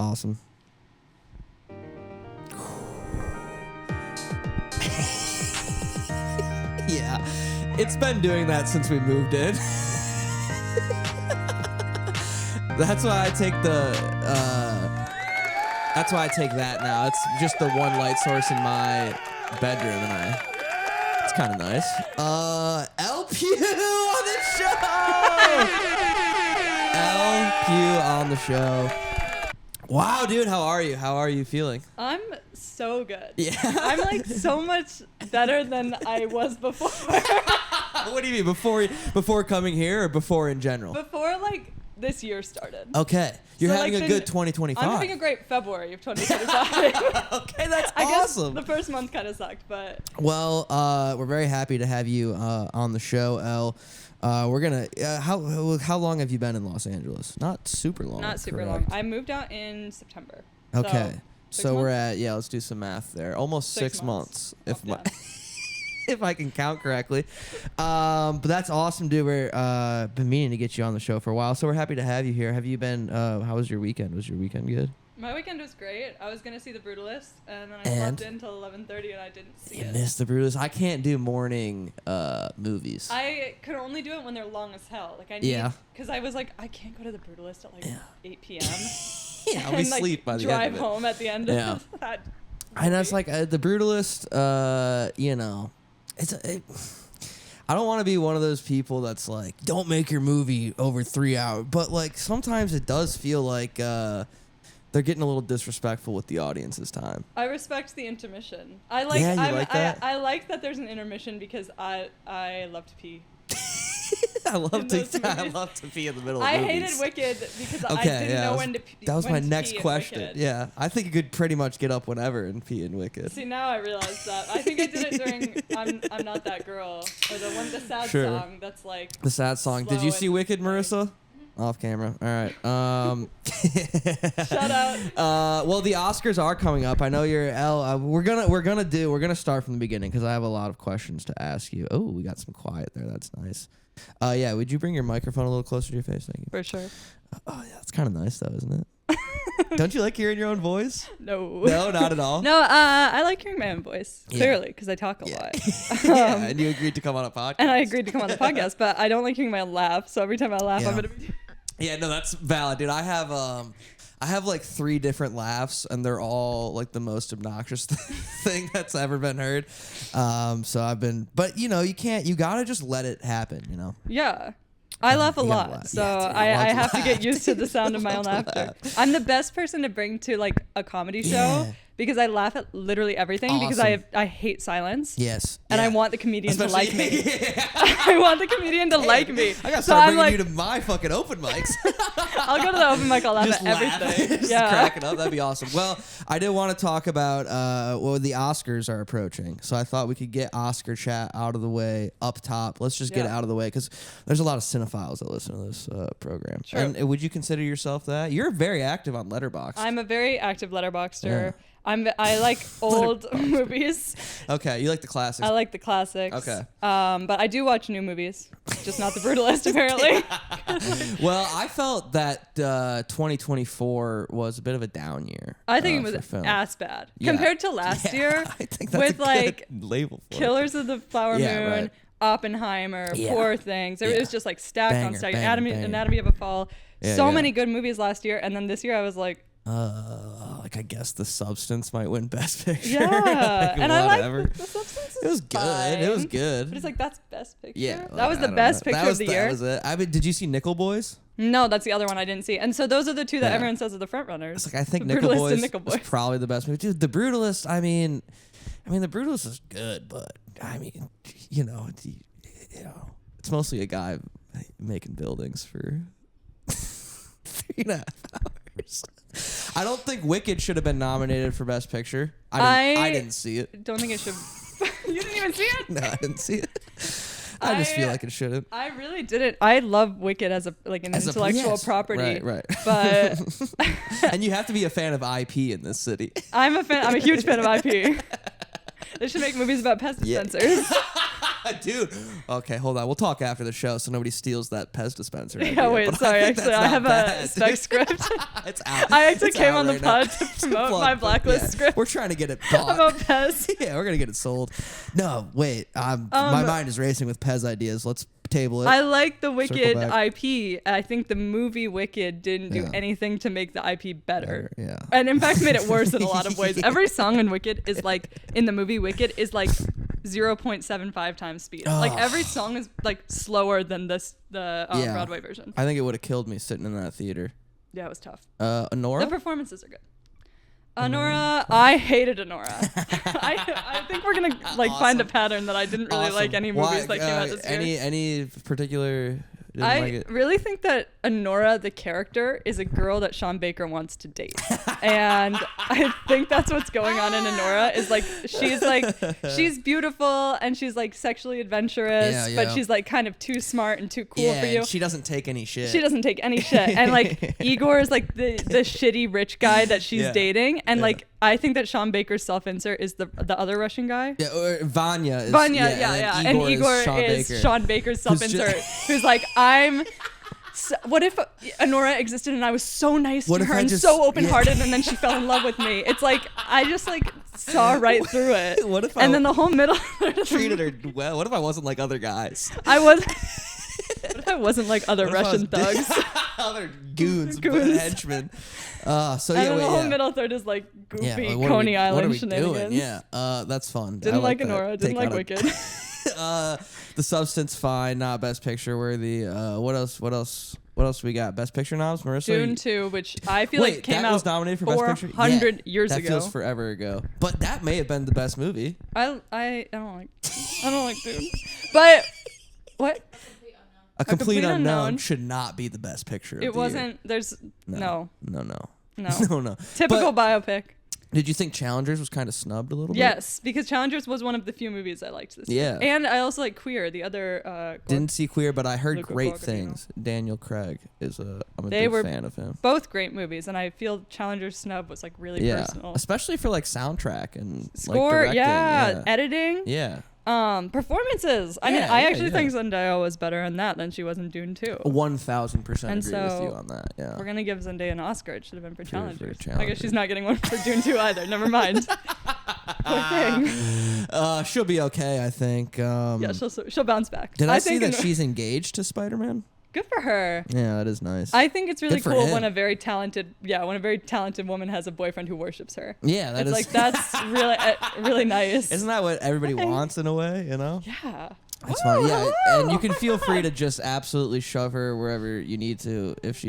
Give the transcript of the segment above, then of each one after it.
awesome. Yeah, it's been doing that since we moved in. That's why I take that's why I take that now. It's just the one light source in my bedroom, and it's kind of nice. Elle Pugh on the show. Elle Pugh on the show. Wow, dude, how are you? How are you feeling? I'm so good. Yeah. I'm like so much better than I was before. What do you mean? Before coming here or before in general? Before like this year started. Okay. You're having a good 2025. I'm having a great February of 2025. Okay, that's I awesome. guess the first month kind of sucked, but. Well, we're very happy to have you on the show, Elle. We're gonna. How long have you been in Los Angeles? Not super long. Not super correct? long. I moved out in September. Okay. So we're at let's do some math there. Almost 6 months. If my if I can count correctly. But that's awesome, dude. We're been meaning to get you on the show for a while, so we're happy to have you here. Have you been? How was your weekend? Was your weekend good? My weekend was great. I was gonna see The Brutalist, and then I slept in until 11:30, and I didn't see it. You missed The Brutalist. I can't do morning movies. I could only do it when they're long as hell. Like I need, because I was like, I can't go to The Brutalist at like 8 p.m. Yeah, I'll be asleep by the end of it. Drive home at the end of that. And it's like The Brutalist. I don't want to be one of those people that's like, don't make your movie over 3 hours. But like sometimes it does feel like they're getting a little disrespectful with the audience's time. I respect the intermission. I like. Yeah, you like that? I like that there's an intermission because I love to pee. I love to pee in the middle of I movies. hated Wicked because I didn't know when to pee. That was my next question. Wicked. Yeah, I think you could pretty much get up whenever and pee in Wicked. See, now I realize that. I think I did it during I'm Not That Girl, or the sad song that's like the sad song. Did you see Wicked, Marissa? Off camera. All right. Shout out. Well, the Oscars are coming up. I know you're Elle. We're gonna start from the beginning because I have a lot of questions to ask you. Oh, we got some quiet there. That's nice. Yeah. Would you bring your microphone a little closer to your face? Thank you. For sure. Oh yeah, it's kind of nice though, isn't it? Don't you like hearing your own voice? No. No, not at all. No, I like hearing my own voice, clearly, because I talk a lot. Yeah, and you agreed to come on a podcast. And I agreed to come on the podcast, but I don't like hearing my own laugh, so every time I laugh, I'm going to be... Yeah, no, that's valid, dude. I have like 3 different laughs, and they're all like the most obnoxious thing that's ever been heard. But you gotta just let it happen, you know? Yeah. I laugh a lot, so I have to get used to the sound of my own laughter. I'm the best person to bring to like a comedy show because I laugh at literally everything because I hate silence. Yes. And I want the comedian to like me. I want the comedian to like me. I gotta start bringing you to my fucking open mics. I'll go to the open mic. I'll laugh at everything. Just cracking up. That'd be awesome. Well, I did want to talk about the Oscars are approaching, so I thought we could get Oscar chat out of the way up top. Let's just get it out of the way because there's a lot of cinephiles that listen to this program. True. And would you consider yourself that? You're very active on Letterboxd. I'm a very active Letterboxder. Yeah. I like old movies. Okay, you like the classics. I like the classics. Okay. But I do watch new movies, just not The Brutalist, apparently. Well, I felt that 2024 was a bit of a down year. I think it was ass bad compared to last year. I think that's with a good label for Killers of the Flower Moon. Right. Oppenheimer, Poor Things. It was just like stacked on stacked. Anatomy of a Fall. So many good movies last year, and then this year I was like, I guess The Substance might win Best Picture. Yeah, and I like the Substance. It was good. Fine. It was good. But it's like that's Best Picture. Yeah, that was the best picture of the year. That was it. Did you see Nickel Boys? No, that's the other one I didn't see. And so those are the two that everyone says are the front runners. It's like I think Nickel Boys is probably the best movie. Dude, The Brutalist. I mean, The Brutalist is good, but I mean, it's mostly a guy making buildings for 3.5 hours. I don't think Wicked should have been nominated for Best Picture. I didn't see it. Don't think it should. You didn't even see it? No, I didn't see it. I just feel like it shouldn't. I really didn't. I love Wicked as an intellectual property. Right. But and you have to be a fan of IP in this city. I'm a huge fan of IP. They should make movies about pest dispensers. Dude. Okay, hold on. We'll talk after the show so nobody steals that Pez dispenser. Yeah, idea. wait, But sorry. think Actually, that's I not have bad. a spec script. It's out. I actually It's came out on the right now. pod to promote my Plug, Blacklist yeah. script We're trying to get it bought. about Pez. Yeah, we're gonna get it sold. No, wait. My mind is racing with Pez ideas. Let's table it. I like the Wicked back. IP. I think the movie Wicked didn't do anything to make the IP better. Yeah. And in fact made it worse in a lot of ways. Every song in Wicked is like, in the movie Wicked, is like 0.75 times speed. Like every song is like slower than the Broadway version. I think it would have killed me sitting in that theater. Yeah, it was tough. Honora? The performances are good. Honora, I hated Honora. I think we're gonna find a pattern that I didn't really like any movies that came out this year. Any particular? I really think that Honora, the character, is a girl that Sean Baker wants to date, and I think that's what's going on in Honora. Is like she's beautiful and she's like sexually adventurous, but she's like kind of too smart and too cool for you. And she doesn't take any shit. She doesn't take any shit, and like Igor is like the shitty rich guy that she's dating, and like I think that Sean Baker's self-insert is the other Russian guy. Yeah, or Vanya. And Igor is Sean Baker's self-insert, who's like, what if Honora existed and I was so nice to her and so open-hearted and then she fell in love with me? It's like, I just like saw right through it. And then the whole middle treated her well. What if I wasn't like other guys? What if I wasn't like other Russian thugs? Other goons. Henchmen. The whole middle third is like goofy Coney Island shenanigans. Yeah, that's fun. Didn't like Honora. Didn't like Wicked. The Substance, fine, not Best Picture worthy. What else we got? Best Picture noms, Marissa? Dune 2, which I feel like came out was nominated for Best Picture 400 years ago. That feels forever ago. But that may have been the best movie. I don't like Dune. But what? A Complete Unknown should not be the Best Picture. It wasn't. There's no. Typical biopic. Did you think Challengers was kind of snubbed a little bit? Yes, because Challengers was one of the few movies I liked this year. And I also like Queer, the other... Didn't see Queer, but I heard great things. Daniel Craig is I'm a big fan of him. Both great movies, and I feel Challengers snub was like really personal. Especially for like soundtrack and score, like, directing. Editing. Yeah. Performances. I mean, I actually think Zendaya was better in that than she was in Dune 2. 1000% agree with you on that. Yeah. We're gonna give Zendaya an Oscar. It should have been for Challengers. I guess she's not getting one for Dune 2 either. Never mind. Poor thing. She'll be okay, I think. Yeah, she'll bounce back. Did I see that she's engaged to Spider-Man? Good for her. Yeah, that is nice. I think it's really cool when a very talented woman has a boyfriend who worships her. Yeah, that's really nice. Isn't that what everybody wants in a way, you know? Yeah. That's fun. Yeah, and you can feel free to just absolutely shove her wherever you need to if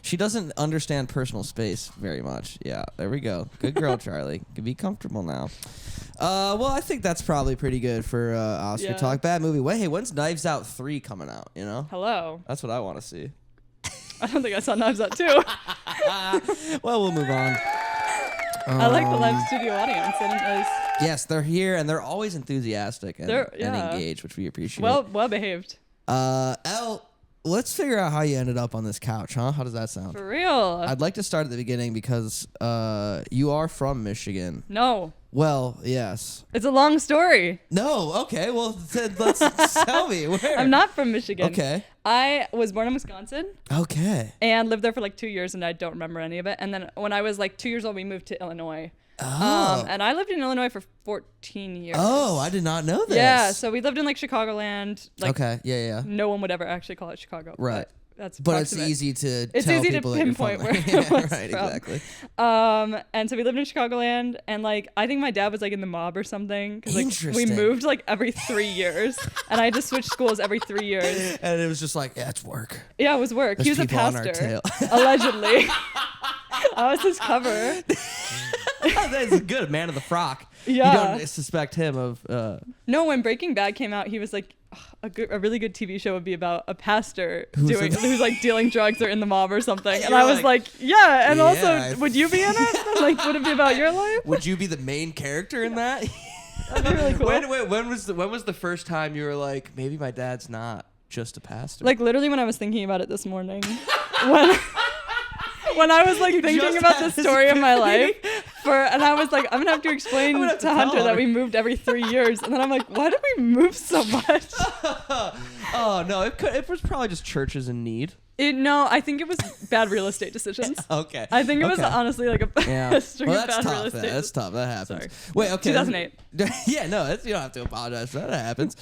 she doesn't understand personal space very much. Yeah, there we go. Good girl, Charlie. Be comfortable now. Well, I think that's probably pretty good for Oscar talk. Bad movie. Hey, when's Knives Out 3 coming out, you know? Hello. That's what I want to see. I don't think I saw Knives Out 2. Well, we'll move on. I like the live studio audience. Yes, they're here, and they're always enthusiastic and engaged, which we appreciate. Well behaved. Elle, let's figure out how you ended up on this couch, huh? How does that sound? For real. I'd like to start at the beginning because you are from Michigan. No. Well, yes. It's a long story. No, okay. Well, let's tell me where. I'm not from Michigan. Okay. I was born in Wisconsin. Okay. And lived there for like 2 years, and I don't remember any of it. And then when I was like 2 years old, we moved to Illinois. Oh. And I lived in Illinois for 14 years. Oh, I did not know this. Yeah, so we lived in like Chicagoland. Like, okay, yeah. No one would ever actually call it Chicago. Right. That's but it's easy to pinpoint where it was right, from. Exactly. And so we lived in Chicagoland, and like I think my dad was like in the mob or something. Like, we moved like every 3 years, and I had to switch schools every 3 years. And it was just like, yeah, it's work. Yeah, it was work. He was a pastor, allegedly. I was his cover. That's good, man of the frock. Yeah. You don't suspect him of... No, when Breaking Bad came out, he was like, a really good TV show would be about a pastor who's like dealing drugs or in the mob or something. And I was like, yeah. And also, would you be in it? Like, would it be about your life? Would you be the main character in that? That'd be really cool. When was the first time you were like, maybe my dad's not just a pastor? Like literally when I was thinking about it this morning. When I was like thinking about the story of my life And I was like, I'm gonna have to explain to Hunter that we moved every 3 years, and then I'm like, why did we move so much? Oh no, it was probably just churches in need. No, I think it was bad real estate decisions. Okay. I think it was honestly like a string of bad real estate. That's tough. That happens. Sorry. Wait, okay. 2008. Yeah, no, you don't have to apologize for that. That happens.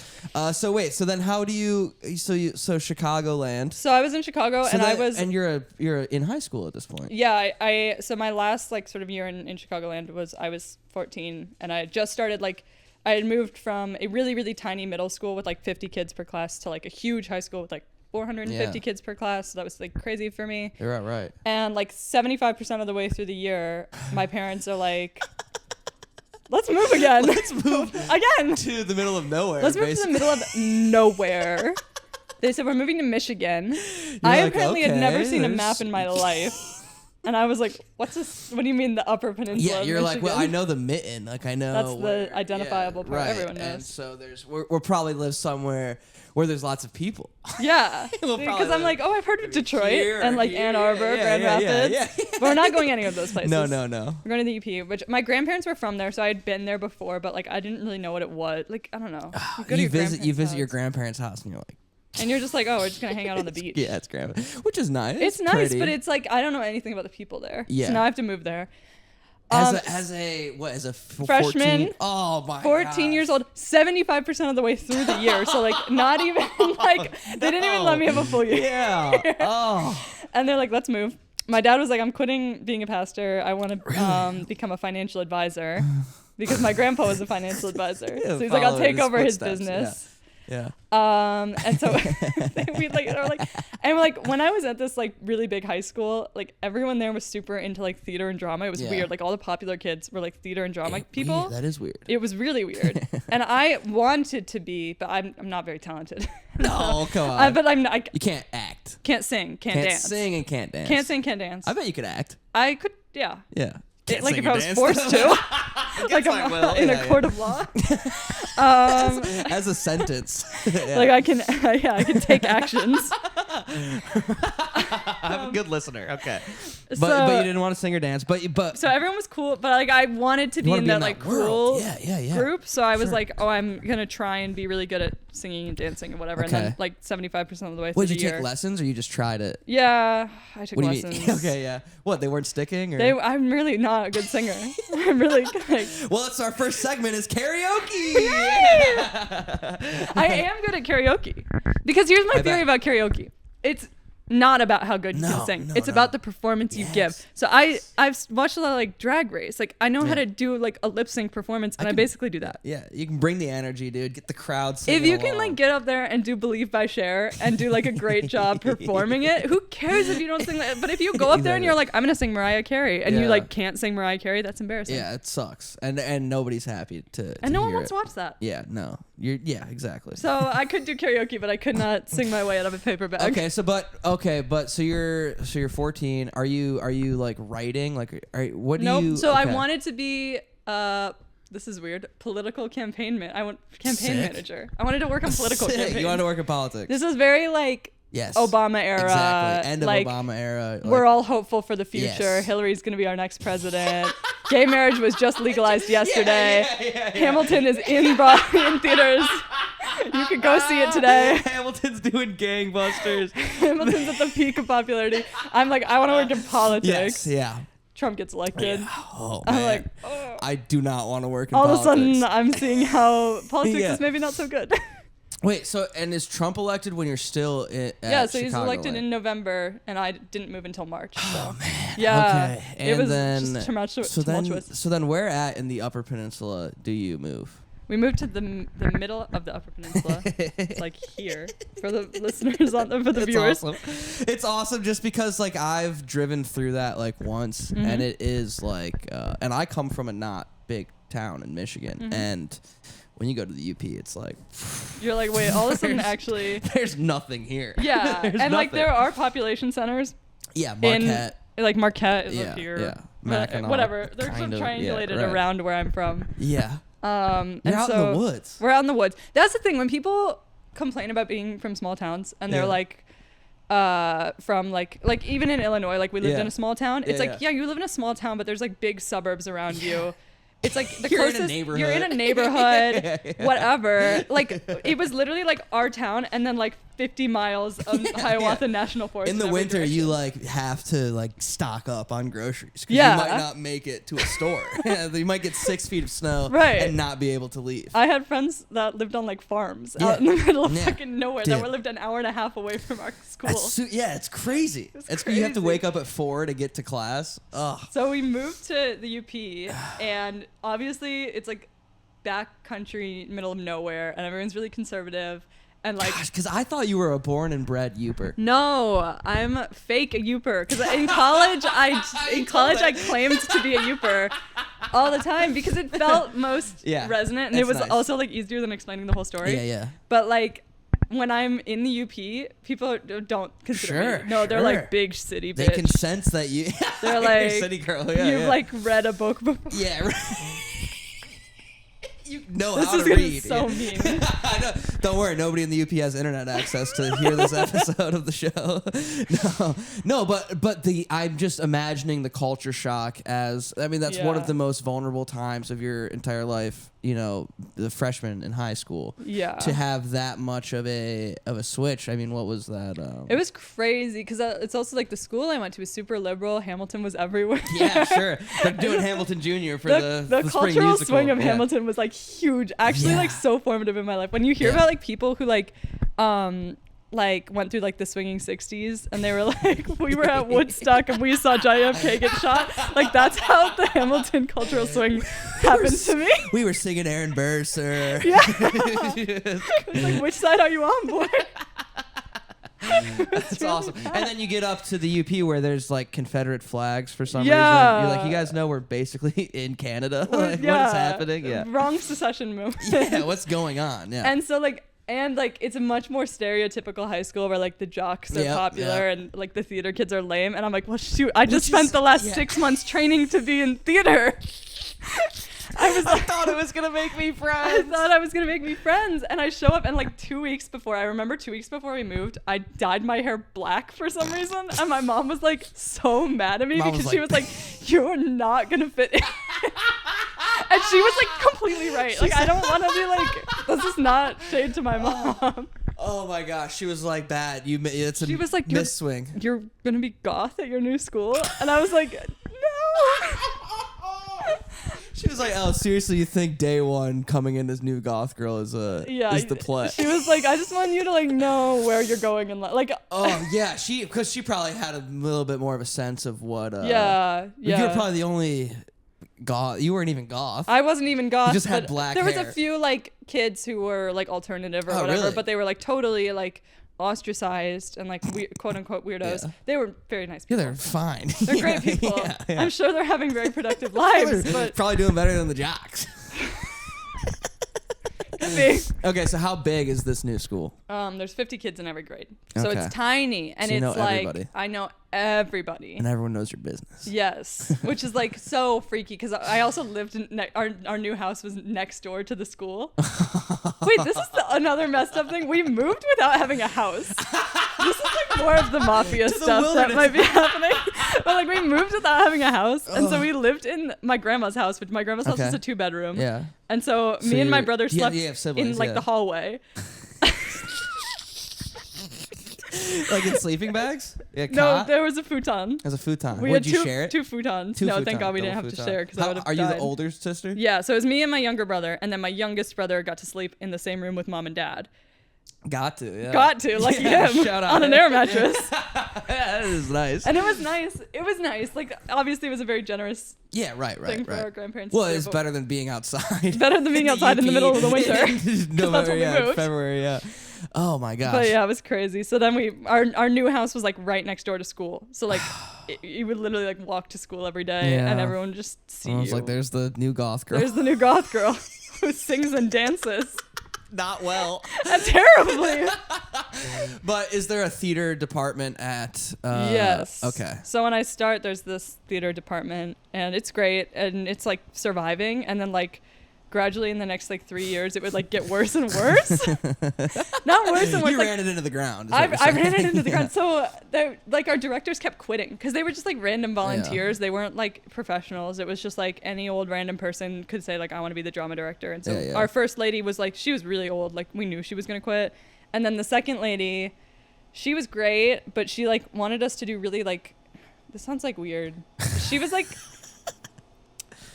So then how do you? So Chicagoland. So I was in Chicago, and you're in high school at this point. Yeah, so my last like sort of year in Chicagoland was I was 14, and I had just started like. I had moved from a really, really tiny middle school with like 50 kids per class to like a huge high school with like 450 kids per class. So that was like crazy for me. You're right. And like 75% of the way through the year, my parents are like, let's move again. Let's move again to the middle of nowhere. Let's move to the middle of nowhere. They said, we're moving to Michigan. I apparently had never seen a map in my life. And I was like, what's this? What do you mean the Upper Peninsula? Yeah, you're like, well, I know the mitten. Like, I know. That's the identifiable part. Right. Everyone knows. And so we'll probably live somewhere where there's lots of people. Yeah. Because I'm like, I've heard of Detroit and like Ann Arbor, Grand Rapids. Yeah. But we're not going any of those places. No. We're going to the UP, which my grandparents were from there, so I had been there before, but like I didn't really know what it was. Like, I don't know. You visit your grandparents' house and you're like, and you're just like, we're just gonna hang out on the beach. Yeah, it's grandma, which is nice. It's nice, pretty. But it's like I don't know anything about the people there. Yeah. So now I have to move there. As a freshman, 14 years old, 75% of the way through the year. So like not even like they didn't even let me have a full year. Yeah. And they're like, let's move. My dad was like, I'm quitting being a pastor. I want to become a financial advisor because my grandpa was a financial advisor. So he's like, I'll take over his business. Yeah. And so we like when I was at this like really big high school, like everyone there was super into like theater and drama. It was weird. Like all the popular kids were like theater and drama people. Weird. That is weird. It was really weird. And I wanted to be, but I'm not very talented. No, come on. But I'm not. You can't act. Can't sing. Can't dance. Can't sing and can't dance. Can't sing. Can't dance. I bet you could act. I could. Yeah. Yeah. Like if I was forced to, like in a court of law, as a sentence, like I can take actions. I'm a good listener. Okay, but you didn't want to sing or dance, but so everyone was cool, but like I wanted to be in that like cool group, so I was like, I'm gonna try and be really good at singing and dancing and whatever, and then like 75% of the way through the year. Did you take lessons or you just tried it? Yeah, I took lessons. Okay, yeah. What, they weren't sticking? Or? I'm really not a good singer. I'm really like. Well, it's our first segment is karaoke. I am good at karaoke because here's my theory about karaoke. It's not about how good you can sing. It's about the performance you give. So I've watched a lot of like Drag Race. Like I know how to do like a lip sync performance, and I basically do that. Yeah, you can bring the energy, dude. Get the crowd singing If you can like get up there and do Believe by Cher and do like a great job performing it, who cares if you don't sing that? But if you go up there and you're like, I'm gonna sing Mariah Carey, and you like can't sing Mariah Carey, that's embarrassing. Yeah, it sucks, and nobody's happy to. And no one hear wants to watch that. Yeah, no, exactly. So I could do karaoke, but I could not sing my way out of a paper bag. So you're 14. Are you like writing? Like, what do you? So I wanted to be. This is weird. Political campaign manager. I wanted to work on political campaigns. You wanted to work in politics. This was very like. Yes. Obama era. Exactly. End of like, Obama era. Like, we're all hopeful for the future. Yes. Hillary's going to be our next president. Gay marriage was just legalized yesterday. Yeah. Hamilton is in theaters. You could go see it today. Hamilton's doing gangbusters. Hamilton's at the peak of popularity. I'm like, I want to work in politics. Yes, yeah. Trump gets elected. Yeah. Oh, I'm man. like, oh. I do not want to work in all politics. All of a sudden, I'm seeing how politics is maybe not so good. Wait, so, and is Trump elected when you're still at so he's elected in November, and I didn't move until March. So. Oh, man. Yeah. Okay. And it was just tumultuous. So then where at in the Upper Peninsula do you move? We moved to the middle of the Upper Peninsula. It's like here for the listeners, for the viewers. Awesome. It's awesome just because like I've driven through that like once, and it is like, and I come from a not big town in Michigan, and when you go to the UP, it's like you're like, wait, all of a sudden actually there's nothing here. Yeah, and nothing. Like there are population centers. Yeah, Marquette. Marquette is up here. Yeah, Mackinac, whatever. They're sort of triangulated around where I'm from. Yeah. You're out in the woods. We're out in the woods. That's the thing. When people complain about being from small towns and they're like, from like even in Illinois, like we lived in a small town. It's like, you live in a small town, but there's like big suburbs around you. It's like the closest you're in a neighborhood, whatever. Like it was literally like our town and then like 50 miles of Hiawatha National Forest. In the winter, you like have to like stock up on groceries because Yeah. you might not make it to a store. You might get 6 feet of snow Right. and not be able to leave. I had friends that lived on like farms out in the middle of Yeah. fucking nowhere Dude. that were lived an hour and a half away from our school. It's crazy. It's You have to crazy. wake up at 4 to get to class. Ugh. So we moved to the UP, and obviously it's like backcountry, middle of nowhere, and everyone's really conservative. And like, Because I thought you were a born and bred Youper. no, I'm fake a Youper. Because in college, I claimed to be a Youper all the time because it felt most resonant, and it was also like easier than explaining the whole story. Yeah. But like, when I'm in the UP, people don't consider me. No, they're like big city bitch. They can sense that you. They're you're like, a city girl. Yeah, you've like read a book before. Yeah. Right. You know This how is to gonna read. be so mean. I know. Don't worry, nobody in the UP has internet access to hear this episode of the show. No, but I'm just imagining the culture shock as that's one of the most vulnerable times of your entire life. You know, the freshman in high school. Yeah. To have that much of a switch. I mean, what was that? It was crazy because it's also like the school I went to was super liberal. Hamilton was everywhere. Yeah, sure. They're doing Hamilton Jr. for the spring cultural musical. swing of Hamilton was like huge. Actually, like so formative in my life. When you hear about like people who like went through like the swinging 60s and they were like, we were at Woodstock and we saw JFK get shot. Like that's how the Hamilton cultural swing happened to me. We were singing Aaron Burr, sir. Yeah. It's like, which side are you on, boy? That's really awesome. Bad. And then you get up to the UP where there's like Confederate flags for some reason. You're like, you guys know we're basically in Canada. Like, what is happening? Yeah. Wrong secession movement. Yeah, what's going on? Yeah. And so like, it's a much more stereotypical high school where like the jocks are popular and like the theater kids are lame. And I'm like, well, shoot, I just spent the last 6 months training to be in theater. I thought it was gonna make me friends. I thought I was gonna make me friends, and I show up, and like 2 weeks before, I remember 2 weeks before we moved, I dyed my hair black for some reason, and my mom was like so mad at me because she was like, "You're not gonna fit in," and she was like completely right. Like I don't want to be like, this is not shade to my mom. Oh my gosh, she was like that. She was like, miss-swing. You're gonna be goth at your new school, and I was like, no. She was like, "Oh, seriously? You think day one coming in as new goth girl is the play?" She was like, "I just want you to like know where you're going in life." Like, oh yeah, because she probably had a little bit more of a sense of what. Yeah. You were probably the only goth. You weren't even goth. I wasn't even goth. You just had black hair. There was a few like kids who were like alternative or whatever, really? but they were like totally like ostracized and like quote unquote weirdos. Yeah. They were very nice people. Yeah, they're fine. They're great people. Yeah. I'm sure they're having very productive lives, but probably doing better than the jocks. Okay, so how big is this new school? There's 50 kids in every grade, so it's tiny, and so it's like everybody. I know everybody, and everyone knows your business. Yes, which is like so freaky because I also lived in our new house was next door to the school. Wait, this is another messed up thing. We moved without having a house. This is like more of the mafia stuff that might be happening. But like we moved without having a house, and so we lived in my grandma's house, which my grandma's house was a 2-bedroom. Yeah. And so me and my brother slept siblings, in like the hallway. Like in sleeping bags? Yeah, no, there was a futon. There's a futon. Would you share it? 2 futons. No, thank God we didn't have to share because I would have died. Are you the older sister? Yeah, so it was me and my younger brother, and then my youngest brother got to sleep in the same room with mom and dad. Got to, like him shout out on an air mattress. That is nice. And it was nice. Like obviously it was a very generous thing for our grandparents. Well, it's better than being outside. Better than being outside in the middle of the winter. November, February, yeah. Oh my gosh. But yeah, it was crazy. So then our new house was like right next door to school. So like you would literally like walk to school every day and everyone would just see you. I was like, there's the new goth girl. There's the new goth girl who sings and dances. Not well. Terribly. But is there a theater department at yes. Okay. So when I start, there's this theater department and it's great and it's like surviving, and then like gradually in the next like 3 years, it would like get worse and worse. Not worse and worse. You like, ran it into the ground. I ran it into the ground. So like our directors kept quitting because they were just like random volunteers. They weren't like professionals. It was just like any old random person could say like, I want to be the drama director. And so our first lady was like, she was really old. Like we knew she was going to quit. And then the second lady, she was great, but she like wanted us to do really like, this sounds like weird. She was like,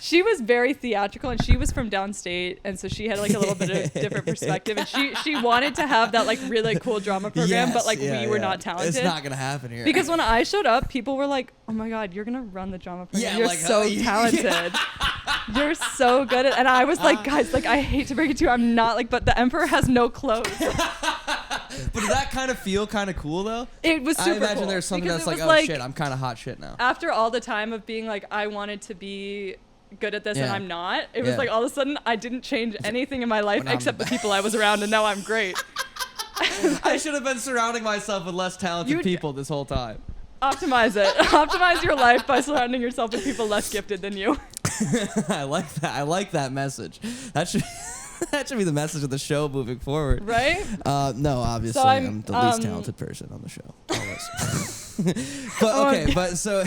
she was very theatrical, and she was from downstate, and so she had like a little bit of different perspective, and she wanted to have that like really cool drama program, but like we were not talented. It's not gonna happen here. Because when I showed up, people were like, "Oh my God, you're gonna run the drama program. You're like, so talented. You're so good at." And I was like, "Guys, like I hate to break it to you, I'm not like, but the emperor has no clothes." But does that kind of feel kind of cool though? It was super I imagine cool there's something because that's like, like, oh shit, I'm kind of hot shit now. After all the time of being like, I wanted to be good at this and I'm not, it was like all of a sudden I didn't change anything in my life except the people I was around, and now I'm great. I should have been surrounding myself with less talented people this whole time. Optimize it. Optimize your life by surrounding yourself with people less gifted than you. I like that. I like that message. That should be the message of the show moving forward. Right? No, obviously, so I'm the least talented person on the show. Always. But okay, but so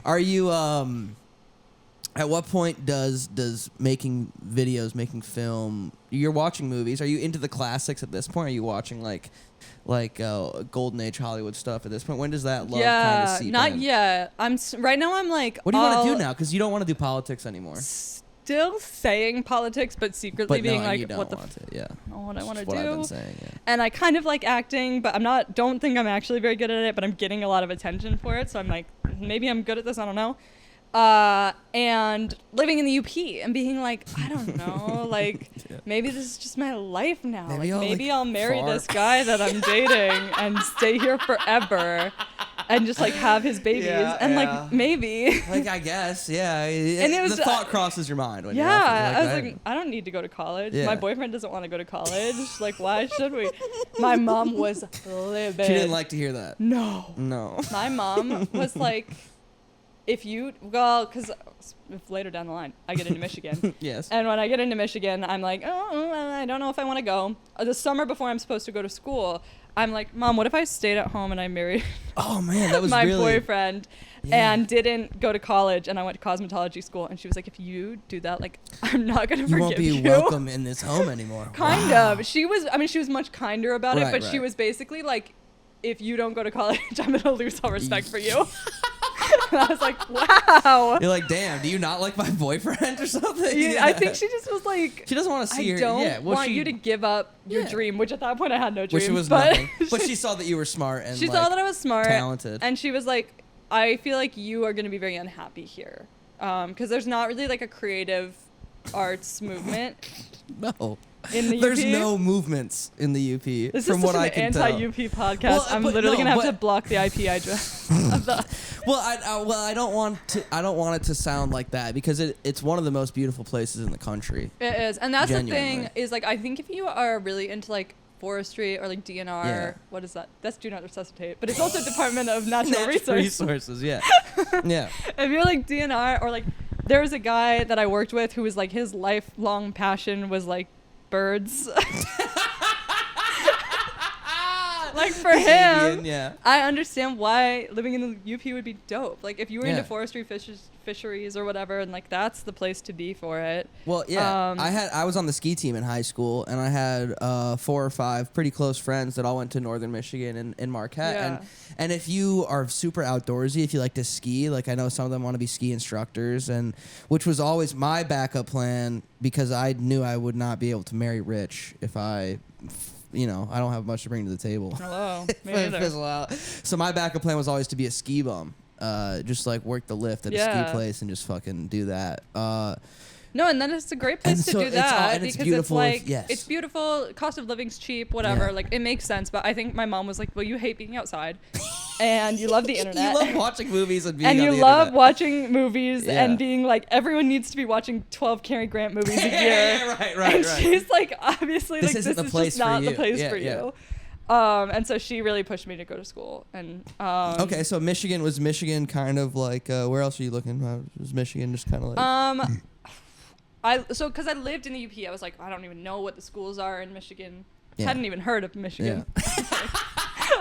are you at what point does making videos, making film, you're watching movies, are you into the classics at this point? Are you watching like golden age Hollywood stuff at this point? When does that love kind of seep not in? yet. Right now I'm like, what do you want to do now? Because you don't want to do politics anymore. Still saying politics, but secretly being like, what the what I want to do. I've been saying, And I kind of like acting, but don't think I'm actually very good at it, but I'm getting a lot of attention for it. So I'm like, maybe I'm good at this. I don't know. And living in the UP and being like, I don't know, like maybe this is just my life now. Maybe I'll marry this guy that I'm dating and stay here forever and just like have his babies like maybe. Like I guess, yeah. And it was the thought crosses your mind when I was like, I don't need to go to college. My boyfriend doesn't want to go to college. Like, why should we? My mom was livid. She didn't like to hear that. No. My mom was like, because if later down the line I get into Michigan. Yes. And when I get into Michigan, I'm like, I don't know if I want to go. The summer before I'm supposed to go to school, I'm like, Mom, what if I stayed at home and I married that was my boyfriend and didn't go to college, and I went to cosmetology school? And she was like, if you do that, like, I'm not going to forgive you. You won't be welcome in this home anymore. Kind of. She was much kinder about it, but she was basically like, if you don't go to college, I'm going to lose all respect for you. And I was like, wow. You're like, damn, do you not like my boyfriend or something? Yeah. I think she just was like, she doesn't want to see I don't want you to give up your dream, which at that point I had no dream. Which was nothing. But she saw that you were smart and she saw that I was smart, talented. And she was like, I feel like you are going to be very unhappy here. Because there's not really like a creative arts movement. No. In the There's UP? no movements in the UP. This from is what such I an can anti-UP podcast. I'm literally gonna have to block the IP address. Well, I don't want it to sound like that, because it's one of the most beautiful places in the country. It is, and that's the thing is, like, I think if you are really into like forestry or like DNR, what is that? That's do not resuscitate, but it's also Department of Natural Resources. Yeah. Yeah. If you're like DNR, or like, there was a guy that I worked with who was like, his lifelong passion was like birds. Like, for him, I understand why living in the UP would be dope. Like, if you were into forestry, fisheries or whatever, and like, that's the place to be for it. Well, yeah, I was on the ski team in high school, and I had 4 or 5 pretty close friends that all went to Northern Michigan and Marquette. And if you are super outdoorsy, if you like to ski, like, I know some of them want to be ski instructors, and which was always my backup plan, because I knew I would not be able to marry rich if I don't have much to bring to the table. Hello. Me neither. So my backup plan was always to be a ski bum. Just like work the lift at a ski place and just fucking do that. No, and then it's a great place to do that, because it's like, yes. It's beautiful, cost of living's cheap, whatever. Yeah. Like, it makes sense. But I think my mom was like, well, you hate being outside and you love the internet. You love watching movies and being and on you the love internet. Watching movies and being like, everyone needs to be watching 12 Cary Grant movies a year. Right. And she's like, obviously, this like, isn't this the is place just not for the place you. for you. And so she really pushed me to go to school. And okay, so was Michigan kind of like, where else are you looking? Was Michigan just kind of like... because I lived in the UP, I was like, I don't even know what the schools are in Michigan. Hadn't even heard of Michigan.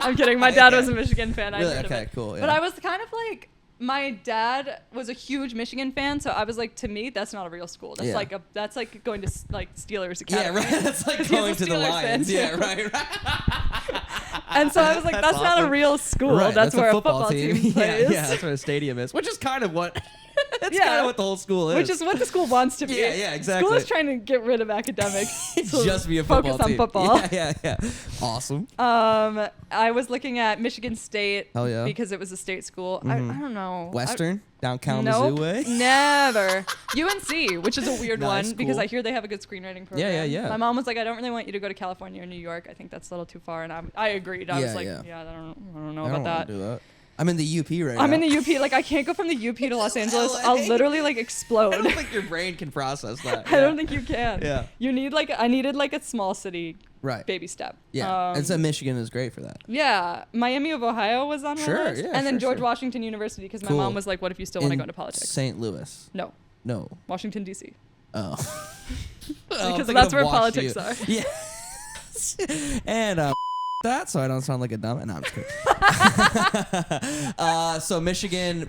I'm kidding. My dad was a Michigan fan. Really? I heard of it. Cool. Yeah. But I was kind of like, my dad was a huge Michigan fan, so I was like, to me, that's not a real school. That's that's like going to like Steelers Academy. Yeah, right. That's like going to the Lions. Yeah, right. And so I was like, that's not a real school. Right, that's where a football team plays. Yeah, that's where a stadium is, which is kind of what. That's kind of what the whole school is. Which is what the school wants to be. Yeah, exactly. School is trying to get rid of academics. Just be a football team. Focus on football. Yeah. Awesome. I was looking at Michigan State. Hell yeah. Because it was a state school. I don't know. Western? Down Kalamazoo way? Never. UNC, which is a weird Nice, one because cool. I hear they have a good screenwriting program. Yeah. My mom was like, I don't really want you to go to California or New York. I think that's a little too far. And I agreed. I was like, I don't know about that. Do that. I'm in the UP right now. I'm in the UP. Like, I can't go from the UP to Los Angeles. LA. I'll literally, like, explode. I don't think your brain can process that. I don't think you can. Yeah. You need, like, I needed, like, a small city baby step. Yeah. And so Michigan is great for that. Yeah. Miami of Ohio was on my list. Yeah, and then George Washington University because my mom was like, what if you still want to go into politics? St. Louis. No. Washington, D.C. Oh. Because that's where politics are. Yeah. And, that so I don't sound like a dumb. No, I'm just kidding. So Michigan,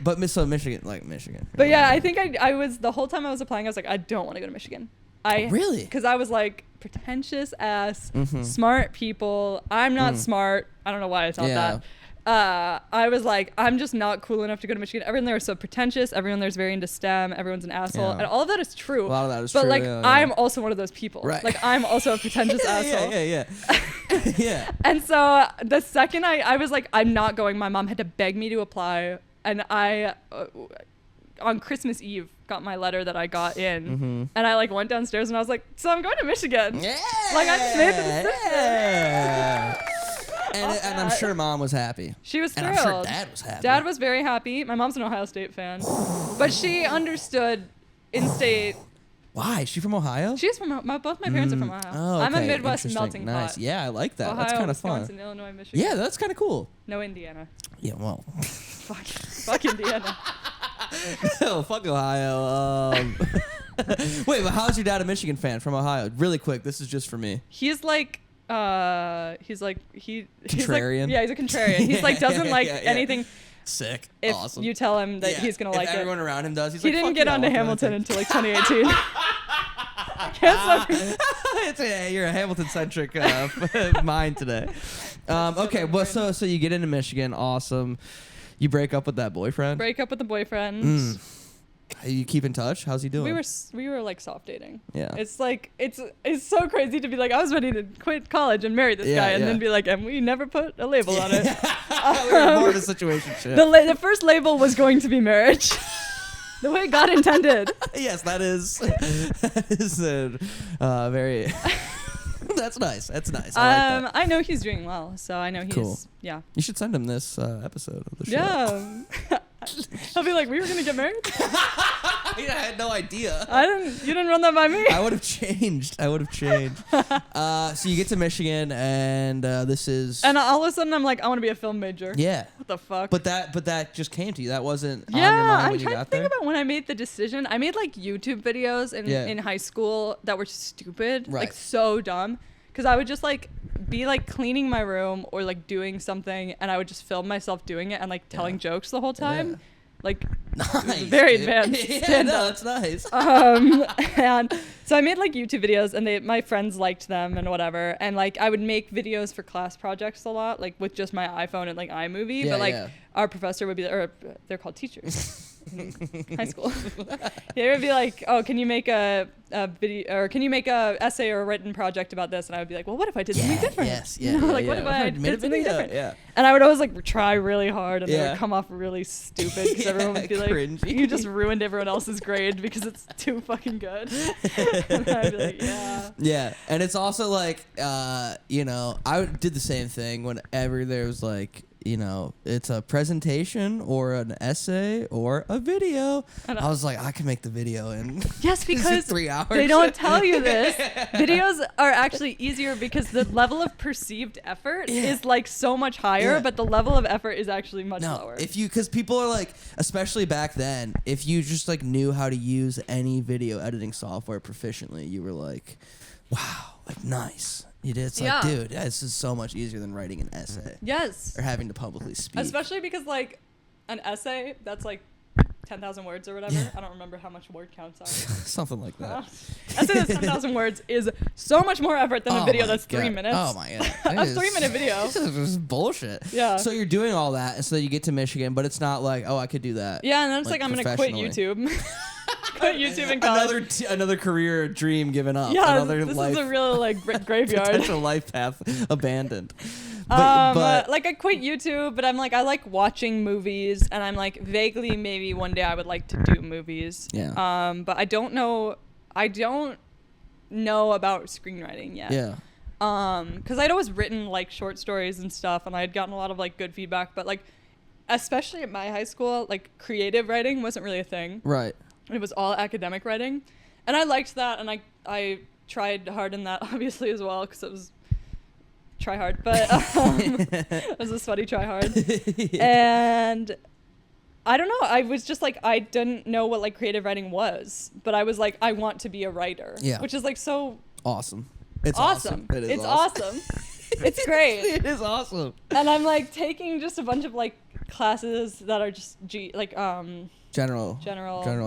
like Michigan. But yeah, I think I was the whole time I was applying, I was like, I don't want to go to Michigan. Really? Because I was like, pretentious ass, smart people. I'm not smart. I don't know why I thought that. I was like, I'm just not cool enough to go to Michigan. Everyone there is so pretentious. Everyone there is very into STEM. Everyone's an asshole. And all of that is true. A lot of that is true. But like, I'm also one of those people. Right. Like, I'm also a pretentious asshole. Yeah. And so the second I was like, I'm not going, my mom had to beg me to apply. And I, on Christmas Eve, got my letter that I got in. And I like went downstairs and I was like, so I'm going to Michigan. Yeah. Like, I just made the decision. Yeah. And I'm sure mom was happy. She was thrilled. And I'm sure dad was happy. Dad was very happy. My mom's an Ohio State fan. But she understood in-state. Why? Is she from Ohio? She's from both my parents are from Ohio. Oh, okay. I'm a Midwest melting nice. pot. Yeah, I like that. Ohio, that's kind of fun. Wisconsin, Illinois, Michigan. Yeah, that's kind of cool. No Indiana. Yeah, well. Fuck Indiana. No, fuck Ohio. Wait, but how's your dad a Michigan fan from Ohio? Really quick, this is just for me. He's like contrarian. He's like, yeah, he's a contrarian. He's like doesn't like anything. Sick. If awesome. you tell him that he's gonna like it. Everyone around him does. He's he like, didn't get onto Hamilton until like 2018. You're a Hamilton-centric mind today. Okay, well, so you get into Michigan, awesome. You break up with that boyfriend. Break up with the boyfriend. You keep in touch? How's he doing? We were like soft dating. Yeah. It's like it's so crazy to be like I was ready to quit college and marry this guy and then be like and we never put a label on it. We were more of a situationship. The first label was going to be marriage. The way God intended. Yes, that is very. That's nice. That's nice. I like that. I know he's doing well, so I know he's cool. Yeah. You should send him this episode of the show. Yeah. I'll be like, we were gonna get married. I had no idea. You didn't run that by me. I would have changed. So you get to Michigan, and this is. And all of a sudden, I'm like, I want to be a film major. Yeah. What the fuck? But that just came to you. That wasn't on your mind when you got there. I'm trying to think about when I made the decision. I made like YouTube videos in high school that were stupid, like so dumb, because I would just like be like cleaning my room or like doing something, and I would just film myself doing it and like telling jokes the whole time. Yeah. Like nice, very advanced. Yeah, no, that's nice. And so I made like YouTube videos, and my friends liked them and whatever. And like I would make videos for class projects a lot, like with just my iPhone and like iMovie. Yeah, but like our professor would be, or they're called teachers. High school. They would be like, "Oh, can you make a video, or can you make a essay or a written project about this?" And I would be like, "Well, what if I did something different?" Yes, what if I did something different? Yeah. And I would always like try really hard, and they would come off really stupid because everyone would be like, cringy. "You just ruined everyone else's grade because it's too fucking good." And I'd be like, "Yeah." Yeah, and it's also like, I did the same thing whenever there was like. it's a presentation or an essay or a video. I was like, I can make the video in yes, because 3 hours. They don't tell you this. Videos are actually easier because the level of perceived effort is like so much higher, but the level of effort is actually much lower. Because people are like, especially back then, if you just like knew how to use any video editing software proficiently, you were like, wow, like nice. It's like, dude, this is so much easier than writing an essay. Yes. Or having to publicly speak. Especially because like an essay that's like 10,000 words or whatever. Yeah. I don't remember how much word counts are. Something like that. Essay that's 10,000 words is so much more effort than a video that's 3 minutes. Oh my god. A 3-minute video. This is bullshit. Yeah. So you're doing all that, and so you get to Michigan, but it's not like, oh, I could do that. Yeah, and then it's like I'm gonna quit YouTube. Quit YouTube and college. Another career dream given up. Yeah, another this life, is a real like graveyard. Potential life path abandoned. But like I quit YouTube, but I'm like I like watching movies, and I'm like vaguely maybe one day I would like to do movies. Yeah. But I don't know about screenwriting yet. Yeah. Because I'd always written like short stories and stuff, and I had gotten a lot of like good feedback, but like especially at my high school, like creative writing wasn't really a thing. Right. It was all academic writing, and I liked that, and I tried hard in that obviously as well because it was try hard, but it was a sweaty try hard. And I don't know, I was just like I didn't know what like creative writing was, but I was like I want to be a writer, which is like so awesome. It's awesome. It is it's awesome. It's great. It is awesome. And I'm like taking just a bunch of like classes that are just general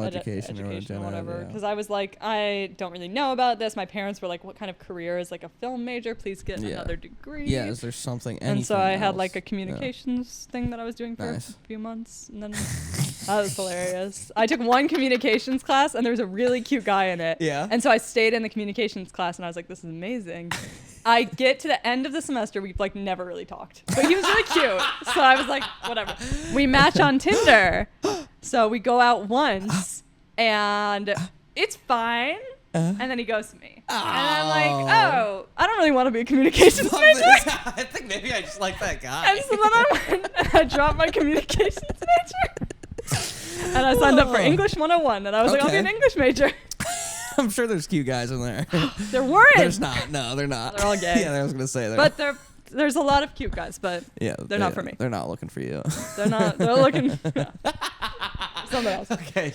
education or whatever, because I was like I don't really know about this. My parents were like, what kind of career is like a film major? Please get another degree. Yeah, is there something? And so I had like a communications thing that I was doing for a few months, and then that was hilarious. I took one communications class, and there was a really cute guy in it. Yeah. And so I stayed in the communications class, and I was like, this is amazing. I get to the end of the semester, we've like never really talked, but he was really cute. So I was like, whatever. We match on Tinder. So we go out once, and it's fine. And then he goes to me. And I'm like, oh, I don't really want to be a communications major. I think maybe I just like that guy. And so then I went and I dropped my communications major. And I signed up for English 101. And I was like, I'll be an English major. I'm sure there's cute guys in there. There weren't. There's not. No, they're not. They're all gay. Yeah, I was going to say that. But there's a lot of cute guys, but they're not for me. They're not looking for you. They're looking something else. Okay,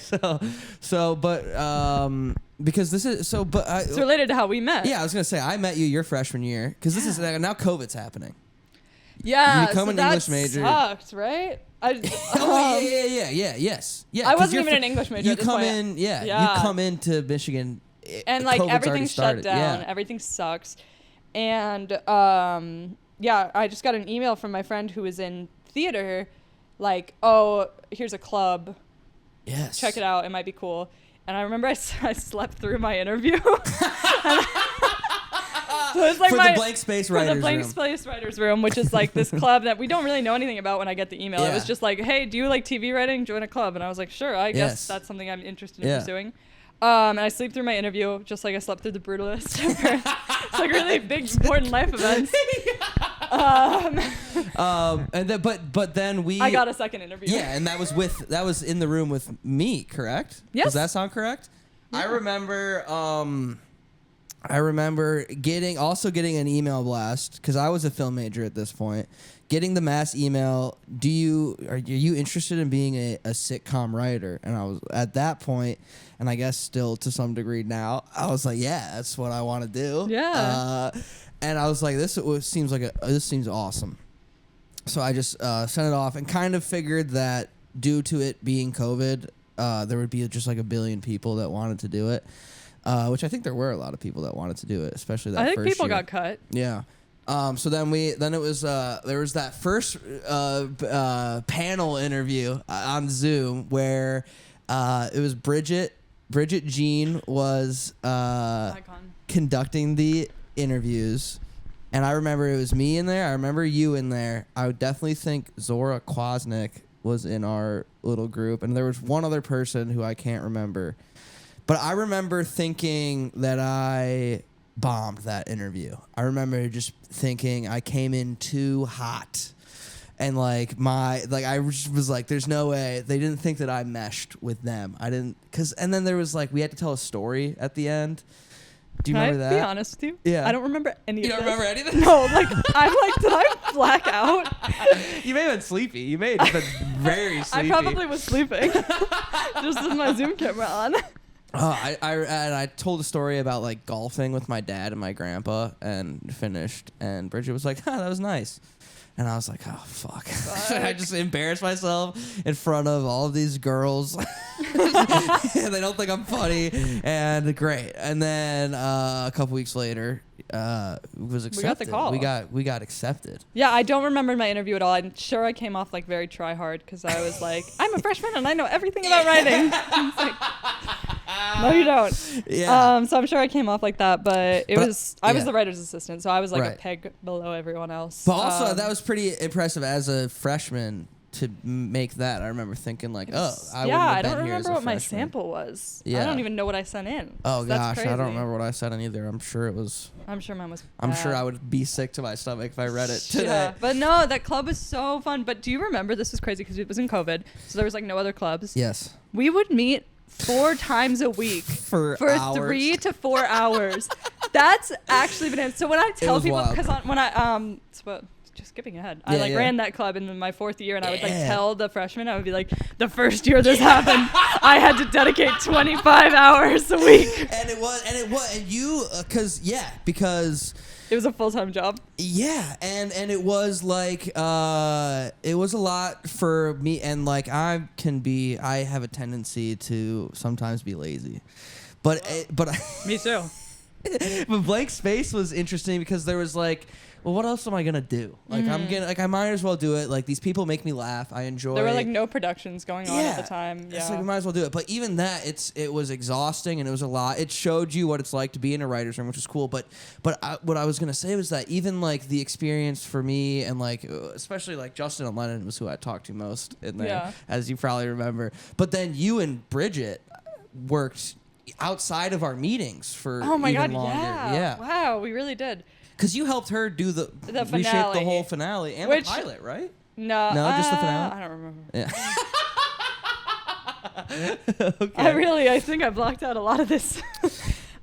because this is it's related to how we met. Yeah, I was gonna say I met you your freshman year because this is now COVID's happening. Yeah, you become an English major. Sucked, right? Yes. I wasn't even an English major. You come in, you come into Michigan, and like COVID's everything's shut down. Yeah. Everything sucks, and I just got an email from my friend who was in theater, like, oh, here's a club. Yes. Check it out. It might be cool. And I remember I slept through my interview. So it's like for the blank space writers room, which is like this club that we don't really know anything about when I get the email. Yeah. It was just like, hey, do you like TV writing? Join a club. And I was like, sure, I guess that's something I'm interested in pursuing. And I sleep through my interview just like I slept through The Brutalist. It's like really big, important life events. And then, but then I got a second interview. Yeah, and that was in the room with me, correct? Yes. Does that sound correct? Yeah. I remember getting an email blast because I was a film major at this point. Getting the mass email, are you interested in being a sitcom writer? And I was at that point, and I guess still to some degree now, I was like, yeah, that's what I want to do. Yeah. And I was like, this seems awesome. So I just sent it off and kind of figured that due to it being COVID, there would be just like a billion people that wanted to do it. Which I think there were a lot of people that wanted to do it, especially that first year. I think people got cut. Yeah. So then it was there was that first panel interview on Zoom where it was Bridget Jean was conducting the interviews, and I remember it was me in there. I remember you in there. I would definitely think Zora Kwasnick was in our little group, and there was one other person who I can't remember. But I remember thinking that I bombed that interview. I remember just thinking I came in too hot. And like I was like, there's no way. They didn't think that I meshed with them. I didn't, and then there was like, we had to tell a story at the end. Do you remember that? Can I be honest with you? Yeah. I don't remember any of this. You don't remember anything? No, like, I'm like, did I black out? You may have been sleepy. You may have been very sleepy. I probably was sleeping. Just with my Zoom camera on. I told a story about like golfing with my dad and my grandpa and finished, and Bridget was like, that was nice. And I was like, oh, fuck. I just embarrassed myself in front of all of these girls. And they don't think I'm funny. And great. And then a couple weeks later, it was accepted. We got the call. We got accepted. Yeah, I don't remember my interview at all. I'm sure I came off like very try hard because I was like, I'm a freshman and I know everything about writing. It's like, no, you don't. Yeah. So I'm sure I came off like that, but I was the writer's assistant, so I was like a peg below everyone else. But also, that was pretty impressive as a freshman to make that. I remember thinking like, I wouldn't have been here as a I don't remember what freshman. my sample was. Yeah. I don't even know what I sent in. Oh So gosh, that's I don't crazy. remember what I sent in either. I'm sure it was. I'm sure mine was bad. I'm sure I would be sick to my stomach if I read it today. Yeah, but no, that club was so fun. But do you remember, this was crazy because it was in COVID, so there was like no other clubs. Yes. We would meet 4 times a week for hours. 3 to 4 hours. That's actually bananas. So when I tell people, because when I just skipping ahead, I ran that club in my 4th year, and I would like tell the freshmen, I would be like, the first year this happened, I had to dedicate 25 hours a week. And you, because it was a full-time job. Yeah, and it was like it was a lot for me, and like I have a tendency to sometimes be lazy, but Me too. But Blank Space was interesting because there was like, well, what else am I gonna do? Like I might as well do it. Like these people make me laugh. I enjoy. There were like no productions going on at the time. Yeah, it's like we might as well do it. But even that, it was exhausting and it was a lot. It showed you what it's like to be in a writer's room, which was cool. But what I was gonna say was that even like the experience for me and like especially like Justin and Lennon was who I talked to most in there, as you probably remember. But then you and Bridget worked outside of our meetings for longer. Yeah. Wow, we really did. Because you helped her do the finale. reshape the whole finale and the pilot, right? No, just the finale. I don't remember. Yeah. Okay. I think I blocked out a lot of this.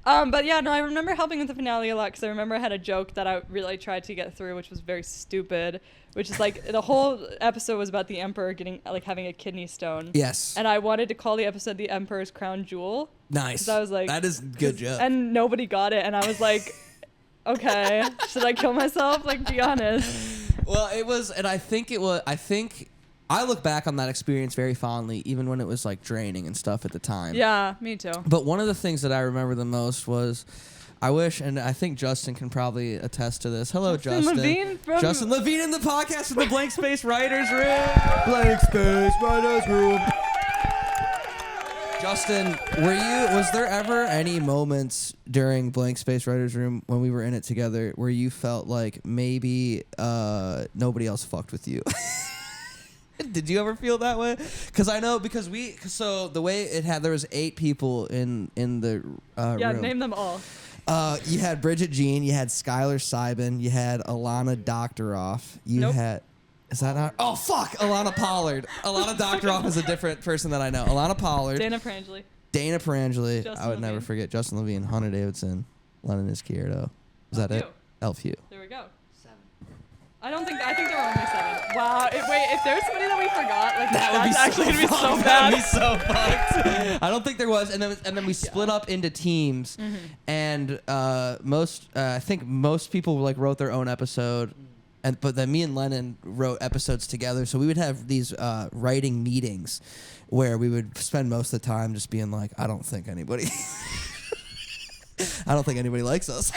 But yeah, no, I remember helping with the finale a lot because I remember I had a joke that I really tried to get through, which was very stupid, which is like the whole episode was about the Emperor having a kidney stone. Yes. And I wanted to call the episode "The Emperor's Crown Jewel." Nice. I was like, that is good job. And nobody got it, and I was like, okay, should I kill myself? Like, be honest. Well, it was, and I think I look back on that experience very fondly, even when it was like draining and stuff at the time. Yeah, me too. But one of the things that I remember the most was, I wish, and I think Justin can probably attest to this. Hello, Justin. Justin Levine in the podcast in the Blank Space Writers Room. Blank Space Writers Room. Justin, was there ever any moments during Blank Space Writers Room when we were in it together where you felt like maybe nobody else fucked with you? Did you ever feel that way? Because I know, so the way it had, there was 8 people in the room. Yeah, name them all. You had Bridget Jean, you had Skylar Seibin, you had Alana Doctoroff, had... Is that not? Oh, fuck! Alana Pollard. Alana Doctoroff is a different person that I know. Alana Pollard. Dana Prangeli. Justin I would never forget. Justin Levine, Hunter Davidson, Lennon Izquierdo. Is that it? Elle Pugh. There we go. 7. I think there were only 7. Wow. If there's somebody that we forgot, like that's actually gonna be so bad. That'd be so fucked. I don't think there was. And then we split up into teams, and I think most people like wrote their own episode. But then me and Lennon wrote episodes together, so we would have these writing meetings where we would spend most of the time just being like, I don't think anybody likes us.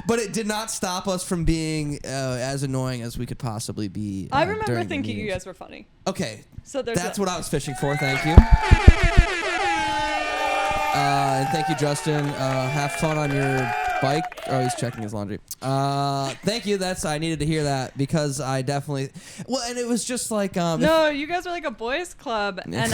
But it did not stop us from being as annoying as we could possibly be. I remember thinking you guys were funny. Okay, so that's what I was fishing for. Thank you. And thank you, Justin. Have fun on your bike. Oh, he's checking his laundry. Thank you. I needed to hear that because I definitely. Well, and it was just like. No, you guys are like a boys' club, and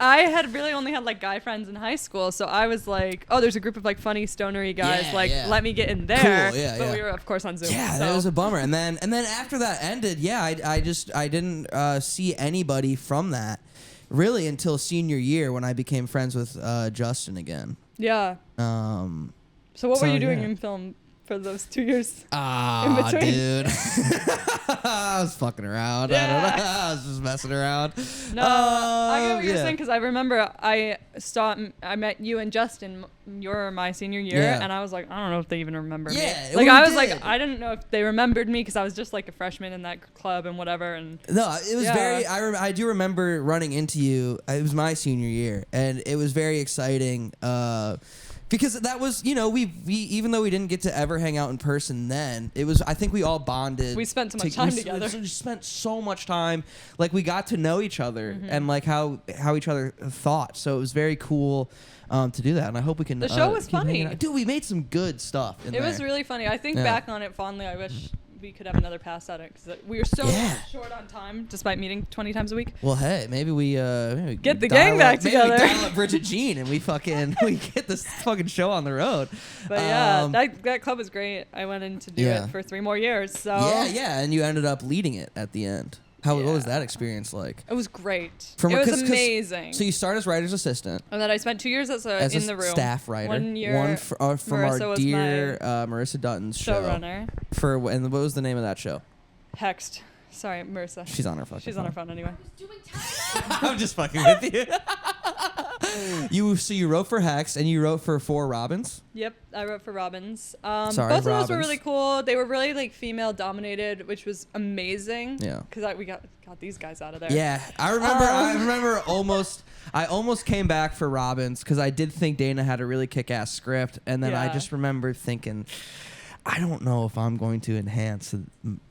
I had really only had like guy friends in high school, so I was like, oh, there's a group of like funny stonery guys, let me get in there. Cool, but we were of course on Zoom. Yeah, so. that was a bummer. And then after that ended, I didn't see anybody from that really until senior year when I became friends with Justin again. Yeah. So what were you doing in film for those 2 years? In between? Dude. I was fucking around. Yeah. I don't know. I was just messing around. No, I get what you're saying, because I remember I met you and Justin my senior year, and I was like, I don't know if they even remember me. Like I was like, I didn't know if they remembered me because I was just like a freshman in that club and whatever. And no, it was very. I do remember running into you. It was my senior year, and it was very exciting. Because that was, we even though we didn't get to ever hang out in person then, it was, I think we all bonded. We spent so much time together. We spent so much time. Like, we got to know each other and, like, how each other thought. So it was very cool to do that. And I hope we can. The show was funny. Dude, we made some good stuff in there. It was really funny. I think back on it fondly. I wish we could have another pass at it, because we were so short on time despite meeting 20 times a week. Well, hey, maybe we get the gang back together. Maybe we dial up Bridget Jean and we get this fucking show on the road. But that club was great. I went in to do it for 3 more years. So and you ended up leading it at the end. What was that experience like? It was great. It was amazing. So you start as writer's assistant. And then I spent 2 years as in the room. Staff writer. 1 year. From our dear Marissa Dutton's show. Showrunner. And what was the name of that show? Hexed. Sorry, Marissa. She's on her phone. She's on her phone anyway. I'm just fucking with you. So you wrote for Hex and you wrote for 4 Robins? Yep, I wrote for Robins. Both of those were really cool. They were really like female dominated, which was amazing. Yeah. Because we got these guys out of there. Yeah, I remember I almost came back for Robins because I did think Dana had a really kick-ass script, and then I just remember thinking, I don't know if I'm going to enhance.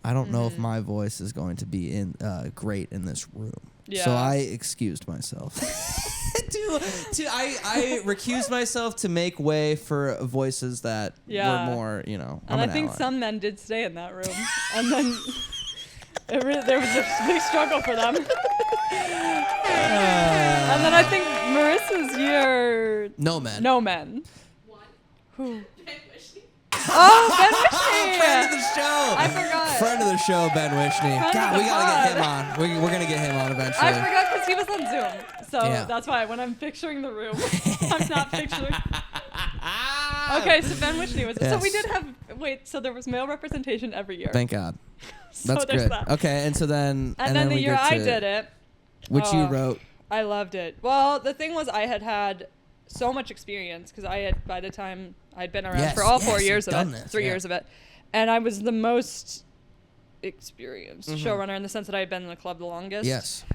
I don't know if my voice is going to be great in this room. Yeah. So I excused myself. I recused myself to make way for voices that were more, And I think some men did stay in that room, and then there was a big struggle for them. And then I think Marissa's year. No men. No men. What? Who? Oh, Ben Wishney! Friend of the show. I forgot. Friend of the show, Ben Wishney. God, we gotta get him on. We're gonna get him on eventually. I forgot because he was on Zoom, so that's why when I'm picturing the room, I'm not picturing. Okay, so Ben Wishney was. Yes. So we did have. So there was male representation every year. Thank God. So that's good. That. Okay, and so then. And then the year I did it. Which you wrote. I loved it. Well, the thing was, I had so much experience because by the time I'd been around for all 4 years of it, 3 years of it, and I was the most experienced showrunner in the sense that I had been in the club the longest. Yes.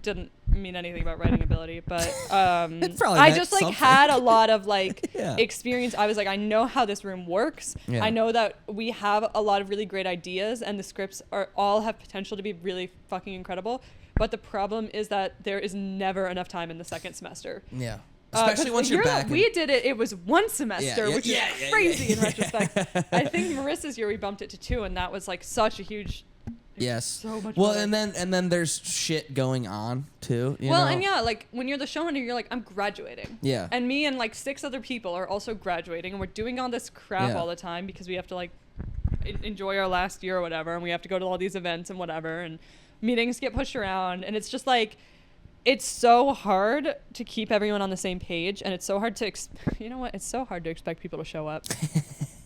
Didn't mean anything about writing ability, but I just like had a lot of like experience. I was like, I know how this room works. Yeah. I know that we have a lot of really great ideas, and the scripts all have potential to be really fucking incredible. But the problem is that there is never enough time in the second semester. Yeah. Especially once you're back. We did it. It was 1 semester, which is crazy in retrospect. I think Marissa's year we bumped it to 2, and that was like such a huge. Yes. So much. Well, and then there's shit going on too. You know? And like when you're the showrunner, you're like, I'm graduating. Yeah. And me and like 6 other people are also graduating, and we're doing all this crap all the time because we have to like enjoy our last year or whatever, and we have to go to all these events and whatever, and meetings get pushed around, and it's just like. It's so hard to keep everyone on the same page, and it's so hard to, it's so hard to expect people to show up.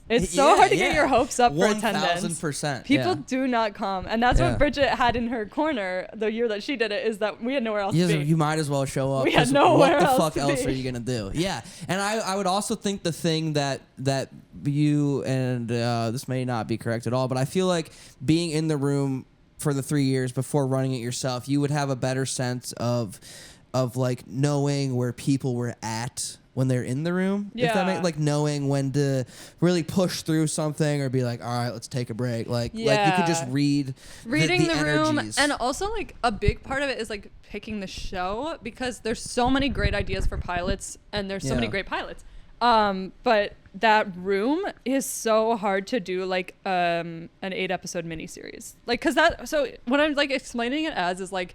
It's so hard to get your hopes up for attendance. 1,000%. People do not come, and that's what Bridget had in her corner the year that she did it, is that we had nowhere else to be. You might as well show up. We had nowhere else to be. What the fuck else are you going to do? Yeah, and I would also think the thing that you, and this may not be correct at all, but I feel like being in the room for the 3 years before running it yourself, you would have a better sense of like knowing where people were at when they're in the room. Yeah. If that makes, like knowing when to really push through something or be like, all right, let's take a break. Like you could just reading the room, energies. And also like a big part of it is like picking the show, because there's so many great ideas for pilots, and there's so many great pilots. But that room is so hard to do, like an 8-episode miniseries, like, so what I'm like explaining it as is like,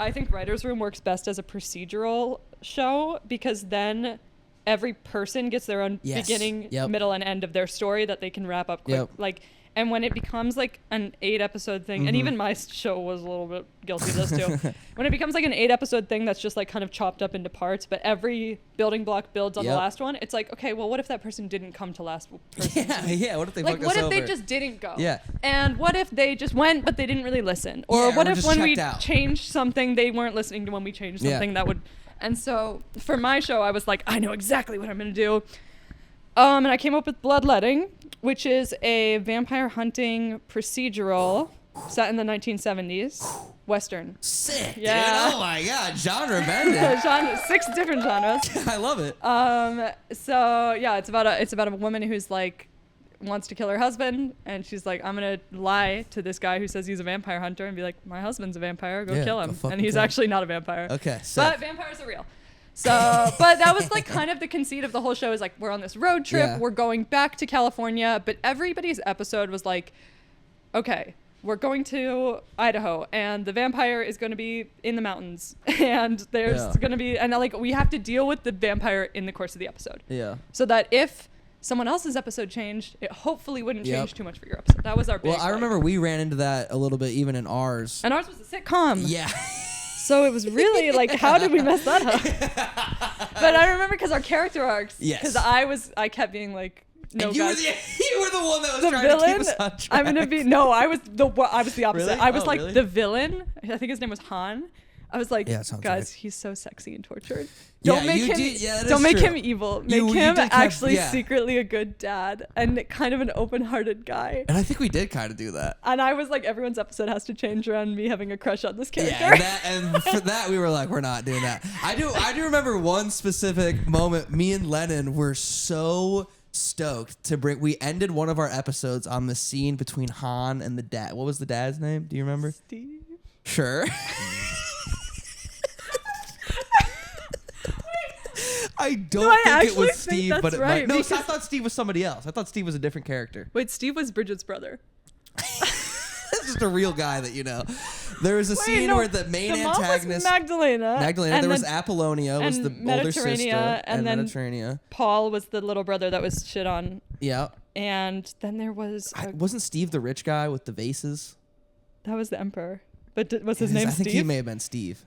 I think Writer's Room works best as a procedural show because then every person gets their own beginning, middle, and end of their story that they can wrap up quick. Like, and when it becomes like an 8-episode thing, and even my show was a little bit guilty of this too. When it becomes like an 8-episode thing that's just like kind of chopped up into parts, but every building block builds on the last one, it's like, okay, well, what if that person didn't come to last person? Yeah, what if they like, fucked what us if over? they just didn't go? Yeah. And what if they just went, but they didn't really listen? Or what if when we changed something, they weren't listening to when we changed something that would... And so for my show, I was like, I know exactly what I'm going to do. And I came up with Bloodletting, which is a vampire hunting procedural set in the 1970s. Western. Sick, yeah. Dude. Oh my God, genre bending. 6 different genres. I love it. So yeah, it's about a woman who's like wants to kill her husband, and she's like, I'm gonna lie to this guy who says he's a vampire hunter and be like, my husband's a vampire, go kill him. And he's actually not a vampire. Okay. Sick. But vampires are real. So, but that was like kind of the conceit of the whole show is like, we're on this road trip, we're going back to California, but everybody's episode was like, okay, we're going to Idaho and the vampire is going to be in the mountains and there's going to be, and like, we have to deal with the vampire in the course of the episode. Yeah. So that if someone else's episode changed, it hopefully wouldn't change too much for your episode. That was our big. Well, I remember we ran into that a little bit even in ours. And ours was a sitcom. Yeah. So it was really like, how did we mess that up? But I remember because our character arcs. Yes. Because I kept being like, no, and you were the one that was the trying villain, to keep us on track. I'm gonna be I was the opposite. Really? I was really? the villain. I think his name was Han. I was like, guys, right. He's so sexy and tortured. Don't make him evil. Make him actually secretly a good dad and kind of an open-hearted guy. And I think we did kind of do that. And I was like, everyone's episode has to change around me having a crush on this character. Yeah, and for that we were like, we're not doing that. I do remember one specific moment. Me and Lennon were so stoked to bring. We ended one of our episodes on the scene between Han and the dad. What was the dad's name? Do you remember? Steve. Sure. I don't think it was Steve, but it might. No, I thought Steve was somebody else. I thought Steve was a different character. Wait, Steve was Bridget's brother. That's just a real guy that you know. There was a scene where the main antagonist, was Magdalena. There was Apollonia, was the older sister, and then Mediterranean. Paul was the little brother that was shit on. Yeah. And then there was wasn't Steve the rich guy with the vases? That was the emperor. But was his name Steve? I think he may have been Steve.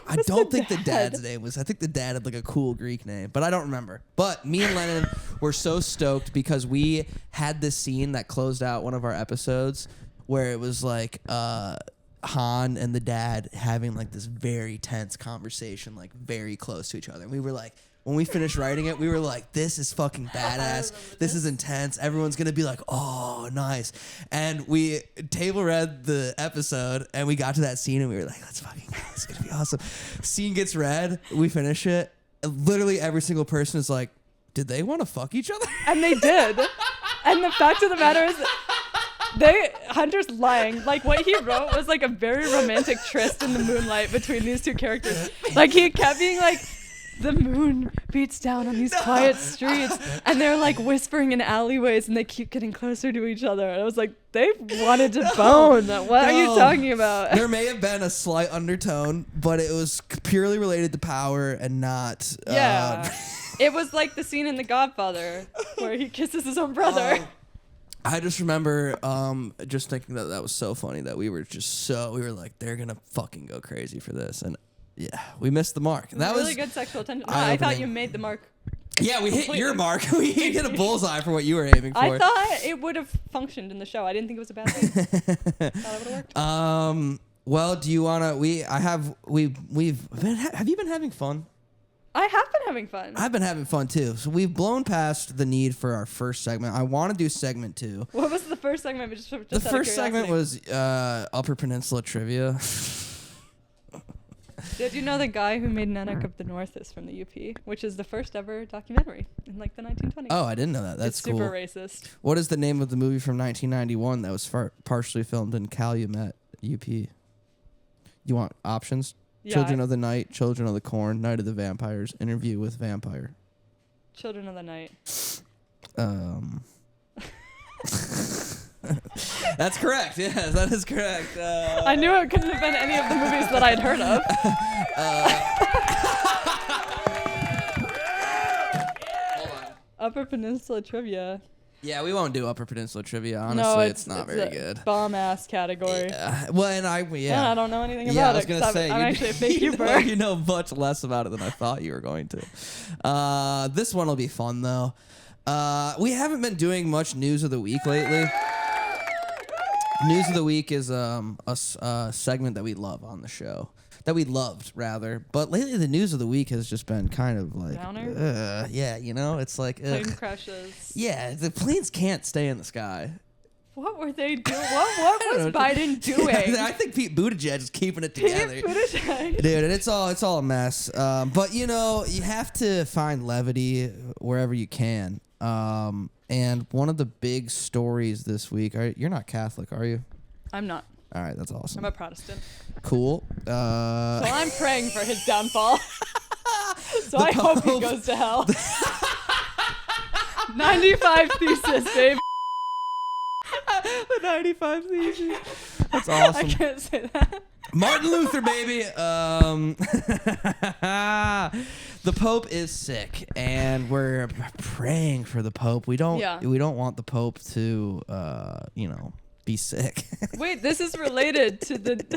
I don't think the dad's name was. I think the dad had like a cool Greek name, but I don't remember. But me and Lennon were so stoked because we had this scene that closed out one of our episodes where it was like Han and the dad having like this very tense conversation, like very close to each other. And we were like, when we finished writing it, we were like, this is fucking badass. This is intense. Everyone's going to be like, oh, nice. And we table read the episode and we got to that scene and we were like, let's fucking go. It's going to be awesome. Scene gets read. We finish it. Literally every single person is like, did they want to fuck each other? And they did. And the fact of the matter is, Hunter's lying. Like, what he wrote was like a very romantic tryst in the moonlight between these two characters. Like, he kept being like, the moon beats down on these quiet streets, and they're like whispering in alleyways, and they keep getting closer to each other. And I was like, they wanted to bone. What are you talking about? There may have been a slight undertone, but it was purely related to power and not. Yeah, it was like the scene in The Godfather where he kisses his own brother. I just remember just thinking that was so funny that we were like, they're gonna fucking go crazy for this, and yeah, we missed the mark. That was really good sexual tension. No, I thought you made the mark. Yeah, we hit your mark. We hit a bullseye for what you were aiming for. I thought it would have functioned in the show. I didn't think it was a bad thing. Thought it would have worked. Well, do you wanna? Have you been having fun? I have been having fun. I've been having fun too. So we've blown past the need for our first segment. I want to do segment 2. What was the first segment? The first segment was Upper Peninsula trivia. Did you know the guy who made Nanak of the North is from the UP, which is the first ever documentary in like the 1920s? Oh, I didn't know that. That's cool. Super racist. What is the name of the movie from 1991 that was partially filmed in Calumet, UP? You want options? Yeah, Children of the Night, Children of the Corn, Night of the Vampires, Interview with Vampire. Children of the Night. That's correct. Yes, that is correct. I knew it couldn't have been any of the movies that I'd heard of. Hold on. Upper Peninsula trivia. Yeah, we won't do Upper Peninsula trivia. Honestly, it's not very good. Bomb ass category. Well, and I don't know anything about it. Yeah, I was gonna say I'm actually a fake YouTuber. You know much less about it than I thought you were going to. This one will be fun though. We haven't been doing much news of the week lately. News of the week is a segment that we love on the show. That we loved, rather. But lately, the news of the week has just been kind of like... Downer? Yeah, you know? It's like... Plane crashes. Yeah, the planes can't stay in the sky. What were they doing? What was Biden doing? I think Pete Buttigieg is keeping it together. Pete Buttigieg. Dude, and it's all a mess. But, you know, you have to find levity wherever you can. And one of the big stories this week... You're not Catholic, are you? I'm not. All right, that's awesome. I'm a Protestant. Cool. So I'm praying for his downfall. So I hope he goes to hell. 95 thesis, baby. The 95 thesis. That's awesome. I can't say that. Martin Luther, baby. The Pope is sick, and we're praying for the Pope. We don't want the Pope to, be sick. Wait, this is related to the to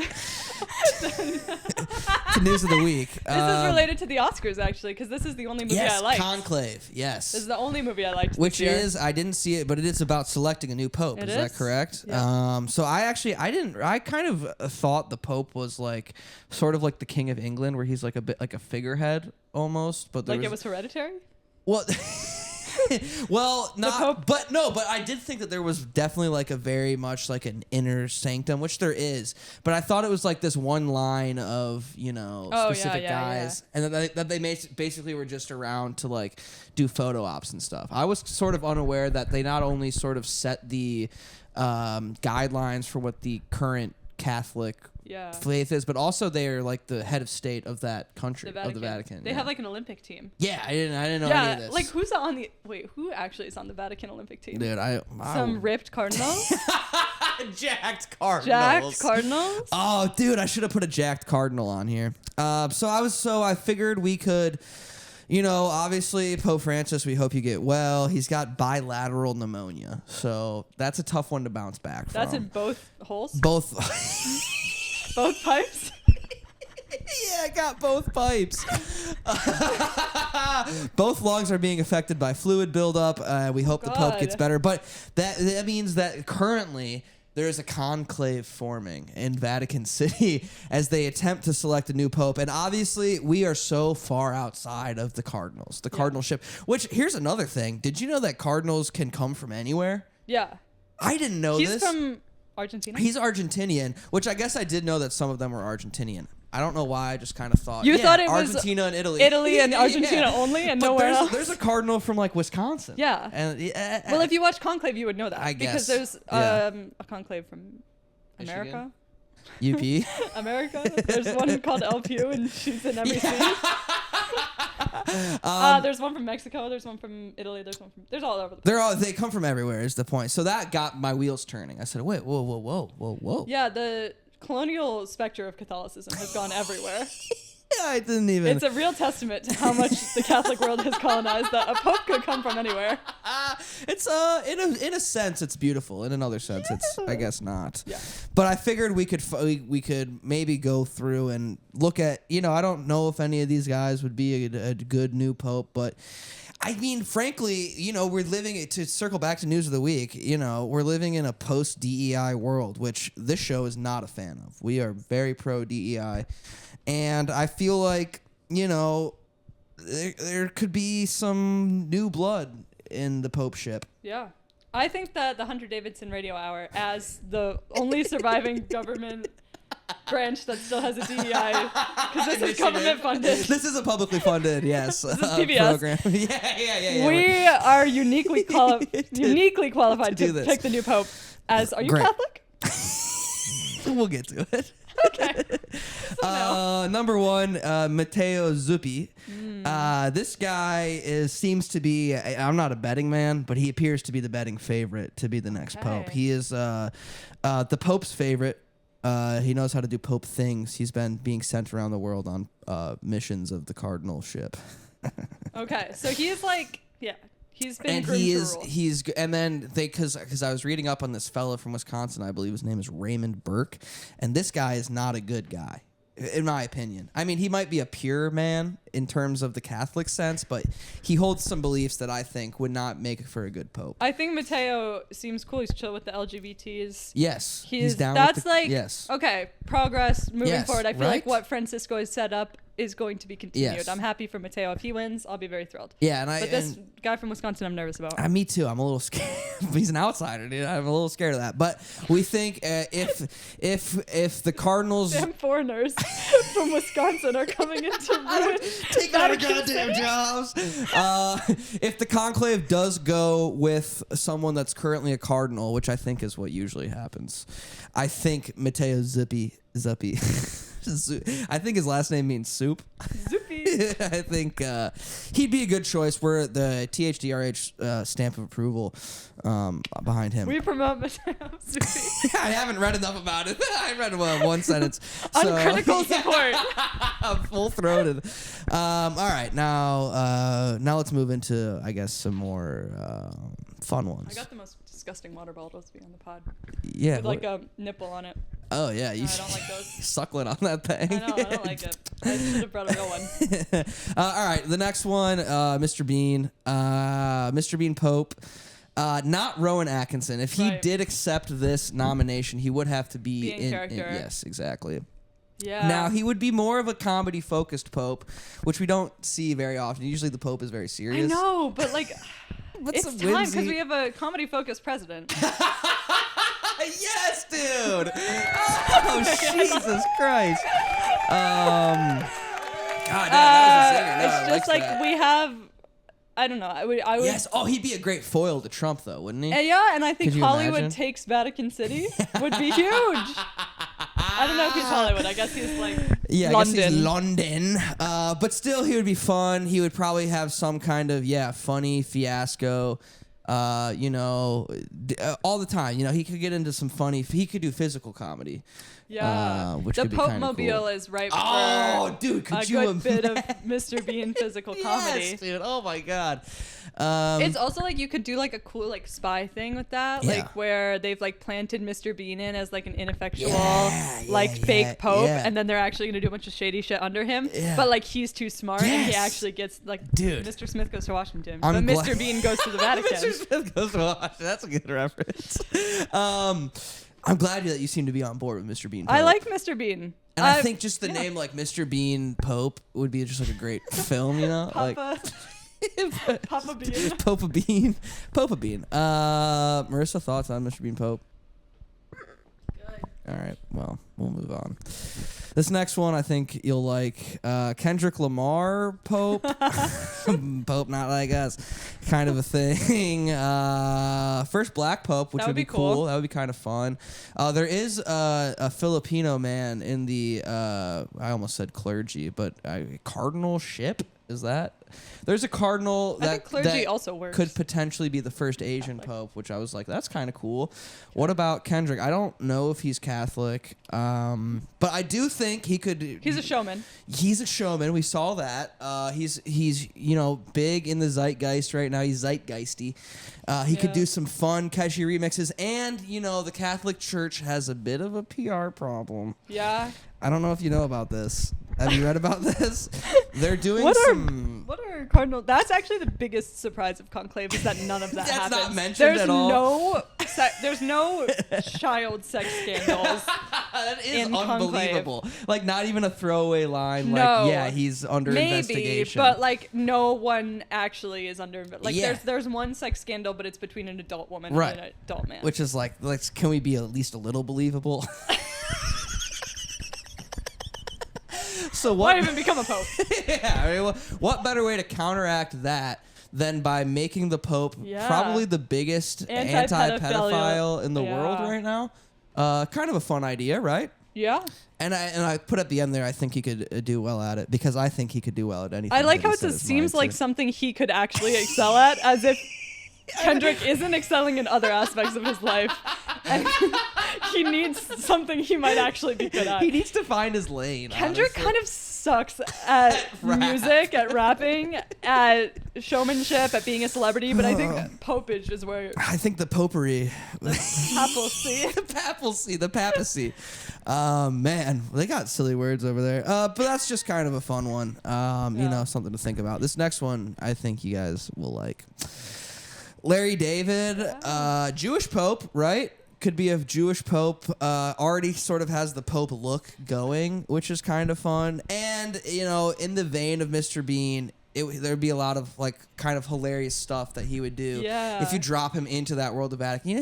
news of the week. This is related to the Oscars, actually, because this is the only movie I liked. Conclave. Yes, this is the only movie I liked. Which is, I didn't see it, but it is about selecting a new Pope. Is that correct? Yeah. So I kind of thought the Pope was like sort of like the King of England, where he's like a bit like a figurehead almost, but it was Hereditary. Well. Well, not, but I did think that there was definitely like a very much like an inner sanctum, which there is. But I thought it was like this one line of, specific guys, and that they basically were just around to like do photo ops and stuff. I was sort of unaware that they not only sort of set the guidelines for what the current Catholic faith is, but also they are like the head of state of that country, of the Vatican. They have like an Olympic team. Yeah, I didn't know any of this. Like who actually is on the Vatican Olympic team? Dude, some ripped cardinals. Jacked cardinals. Jacked cardinals. Oh, dude, I should have put a jacked cardinal on here. So I figured we could. Obviously, Pope Francis, we hope you get well. He's got bilateral pneumonia, so that's a tough one to bounce back from. That's in both holes? Both. Both pipes? Yeah, I got both pipes. Both lungs are being affected by fluid buildup. We hope the Pope gets better, but that means that currently... there is a conclave forming in Vatican City as they attempt to select a new pope. And obviously, we are so far outside of the cardinals, the cardinalship. Which, here's another thing. Did you know that cardinals can come from anywhere? Yeah. I didn't know this. He's from Argentina? He's Argentinian, which I guess I did know that some of them were Argentinian. I don't know why. I just kind of thought. You thought it was Argentina and Italy. Italy and Argentina only, and nowhere else. There's a cardinal from like Wisconsin. Yeah. And well, if you watch Conclave, you would know that. I guess because there's a conclave from America. UP. America. There's one called Elle Pugh, and she's in every scene. There's one from Mexico. There's one from Italy. There's all over the place. They come from everywhere. Is the point? So that got my wheels turning. I said, wait, whoa. Yeah, the colonial specter of Catholicism has gone everywhere. Yeah, I didn't even. It's a real testament to how much the Catholic world has colonized that a pope could come from anywhere. It's in a sense it's beautiful. In another sense, it's I guess not. Yeah. But I figured we could maybe go through and look at. I don't know if any of these guys would be a good new pope, but. I mean, frankly, we're living, to circle back to news of the week, we're living in a post-DEI world, which this show is not a fan of. We are very pro-DEI. And I feel like, there could be some new blood in the popeship. Yeah. I think that the Hunter Davidson Radio Hour, as the only surviving government branch that still has a DEI, because this is government funded. This is a publicly funded, yes, this is PBS. Program. Yeah. We are uniquely qualified to pick the new pope. Are you Catholic? We'll get to it. Okay. Number one, Matteo Zuppi. This guy seems to be, I'm not a betting man, but he appears to be the betting favorite to be the next pope. He is the Pope's favorite. He knows how to do Pope things. He's been being sent around the world on missions of the cardinalship. Okay, so he's like, he's been and and then because I was reading up on this fellow from Wisconsin, I believe his name is Raymond Burke, and this guy is not a good guy, in my opinion. I mean, he might be a pure man in terms of the Catholic sense, but he holds some beliefs that I think would not make for a good pope. I think Matteo seems cool. He's chill with the LGBTs. Yes, he's down. That's with yes. Okay, progress moving forward. I feel like what Francisco has set up is going to be continued. Yes. I'm happy for Matteo. If he wins, I'll be very thrilled. Yeah, but this guy from Wisconsin, I'm nervous about. Me too. I'm a little scared. He's an outsider, dude. I'm a little scared of that. But we think if the Cardinals, damn foreigners from Wisconsin are coming into ruin. Take out our goddamn jobs. If the conclave does go with someone that's currently a cardinal, which I think is what usually happens, I think Matteo Zuppi. I think his last name means soup. Zuppy. I think he'd be a good choice. We're the THDRH stamp of approval behind him. We promote Matteo Zuppy. I haven't read enough about it. I read one sentence. Uncritical support. I'm full-throated. All right, now let's move into, I guess, some more fun ones. I got the most disgusting water bottle to be on the pod. Yeah. With like a nipple on it. Oh, yeah. I don't like those. Suckling on that thing. I know, I don't like it. I should have brought a real one. All right, the next one, Mr. Bean. Mr. Bean Pope. Not Rowan Atkinson. If he did accept this nomination, he would have to be in character. Yes, exactly. Yeah. Now, he would be more of a comedy-focused pope, which we don't see very often. Usually the pope is very serious. I know, but like, it's time because we have a comedy-focused president. Yes, dude. Oh, Jesus Christ. God, that was a singer. No, it's just like we have. I don't know. I would. Yes. Oh, he'd be a great foil to Trump, though, wouldn't he? Yeah, and I think Hollywood takes Vatican City would be huge. I don't know if he's Hollywood. I guess he's like London. I guess he's London. But still, he would be fun. He would probably have some kind of funny fiasco. All the time. He could get into some funny. He could do physical comedy. Yeah, which the could be Pope cool. Mobile is ripe for dude, could a good bit of Mr. Bean physical comedy. Yes, dude. Oh my God. It's also like you could do like a cool like spy thing with that, like where they've like planted Mr. Bean in as like an ineffectual fake Pope, and then they're actually gonna do a bunch of shady shit under him. But like he's too smart, and he actually gets like Mr. Smith goes to Washington, but Mr. Bean goes to the Vatican. Mr. Smith goes to Washington. That's a good reference. I'm glad that you seem to be on board with Mr. Bean Pope. I like Mr. Bean. And I think just the name like Mr. Bean Pope would be just like a great film, Papa. Papa Bean. Popa Bean. Popa Bean. Marissa, thoughts on Mr. Bean Pope? Good. All right. Well, we'll move on. This next one I think you'll like. Kendrick Lamar Pope. Pope not like us. Kind of a thing. First black Pope, which would be cool. That would be kind of fun. There is a Filipino man in the, I almost said clergy, but cardinalship? Is that? There's a cardinal that also works. Could potentially be the first Asian Pope, which I was like, that's kind of cool. What about Kendrick? I don't know if he's Catholic, but I do think he could. He's a showman. He's a showman. We saw that. He's big in the zeitgeist right now. He's zeitgeisty. He could do some fun, catchy remixes, and the Catholic Church has a bit of a PR problem. Yeah. I don't know if you know about this. Have you read about this? They're doing what are cardinal? That's actually the biggest surprise of Conclave is that none of that happens. That's not mentioned at all. There's no child sex scandals. That is unbelievable. Conclave. Like not even a throwaway line. No. Like he's under investigation. But like no one actually is under. Like there's one sex scandal, but it's between an adult woman and an adult man. Which is like, can we be at least a little believable? So why even become a pope? What better way to counteract that than by making the Pope probably the biggest anti-pedophile in the world right now? Kind of a fun idea, right? Yeah. And I put at the end there, I think he could do well at it because I think he could do well at anything. I like how it seems like something he could actually excel at, as if Kendrick isn't excelling in other aspects of his life. And he needs something he might actually be good at. He needs to find his lane. Kendrick honestly. kind of sucks at music, at rapping, at showmanship, at being a celebrity, but I think popage is where... I think the popery. The papacy. the papacy. Man, they got silly words over there. But that's just kind of a fun one. You know, something to think about. This next one, I think you guys will like. Larry David, Jewish Pope, right? Could be a Jewish Pope. Already sort of has the Pope look going, which is kind of fun. And, you know, in the vein of Mr. Bean, there'd be a lot of like kind of hilarious stuff that he would do if you drop him into that world of Vatican. You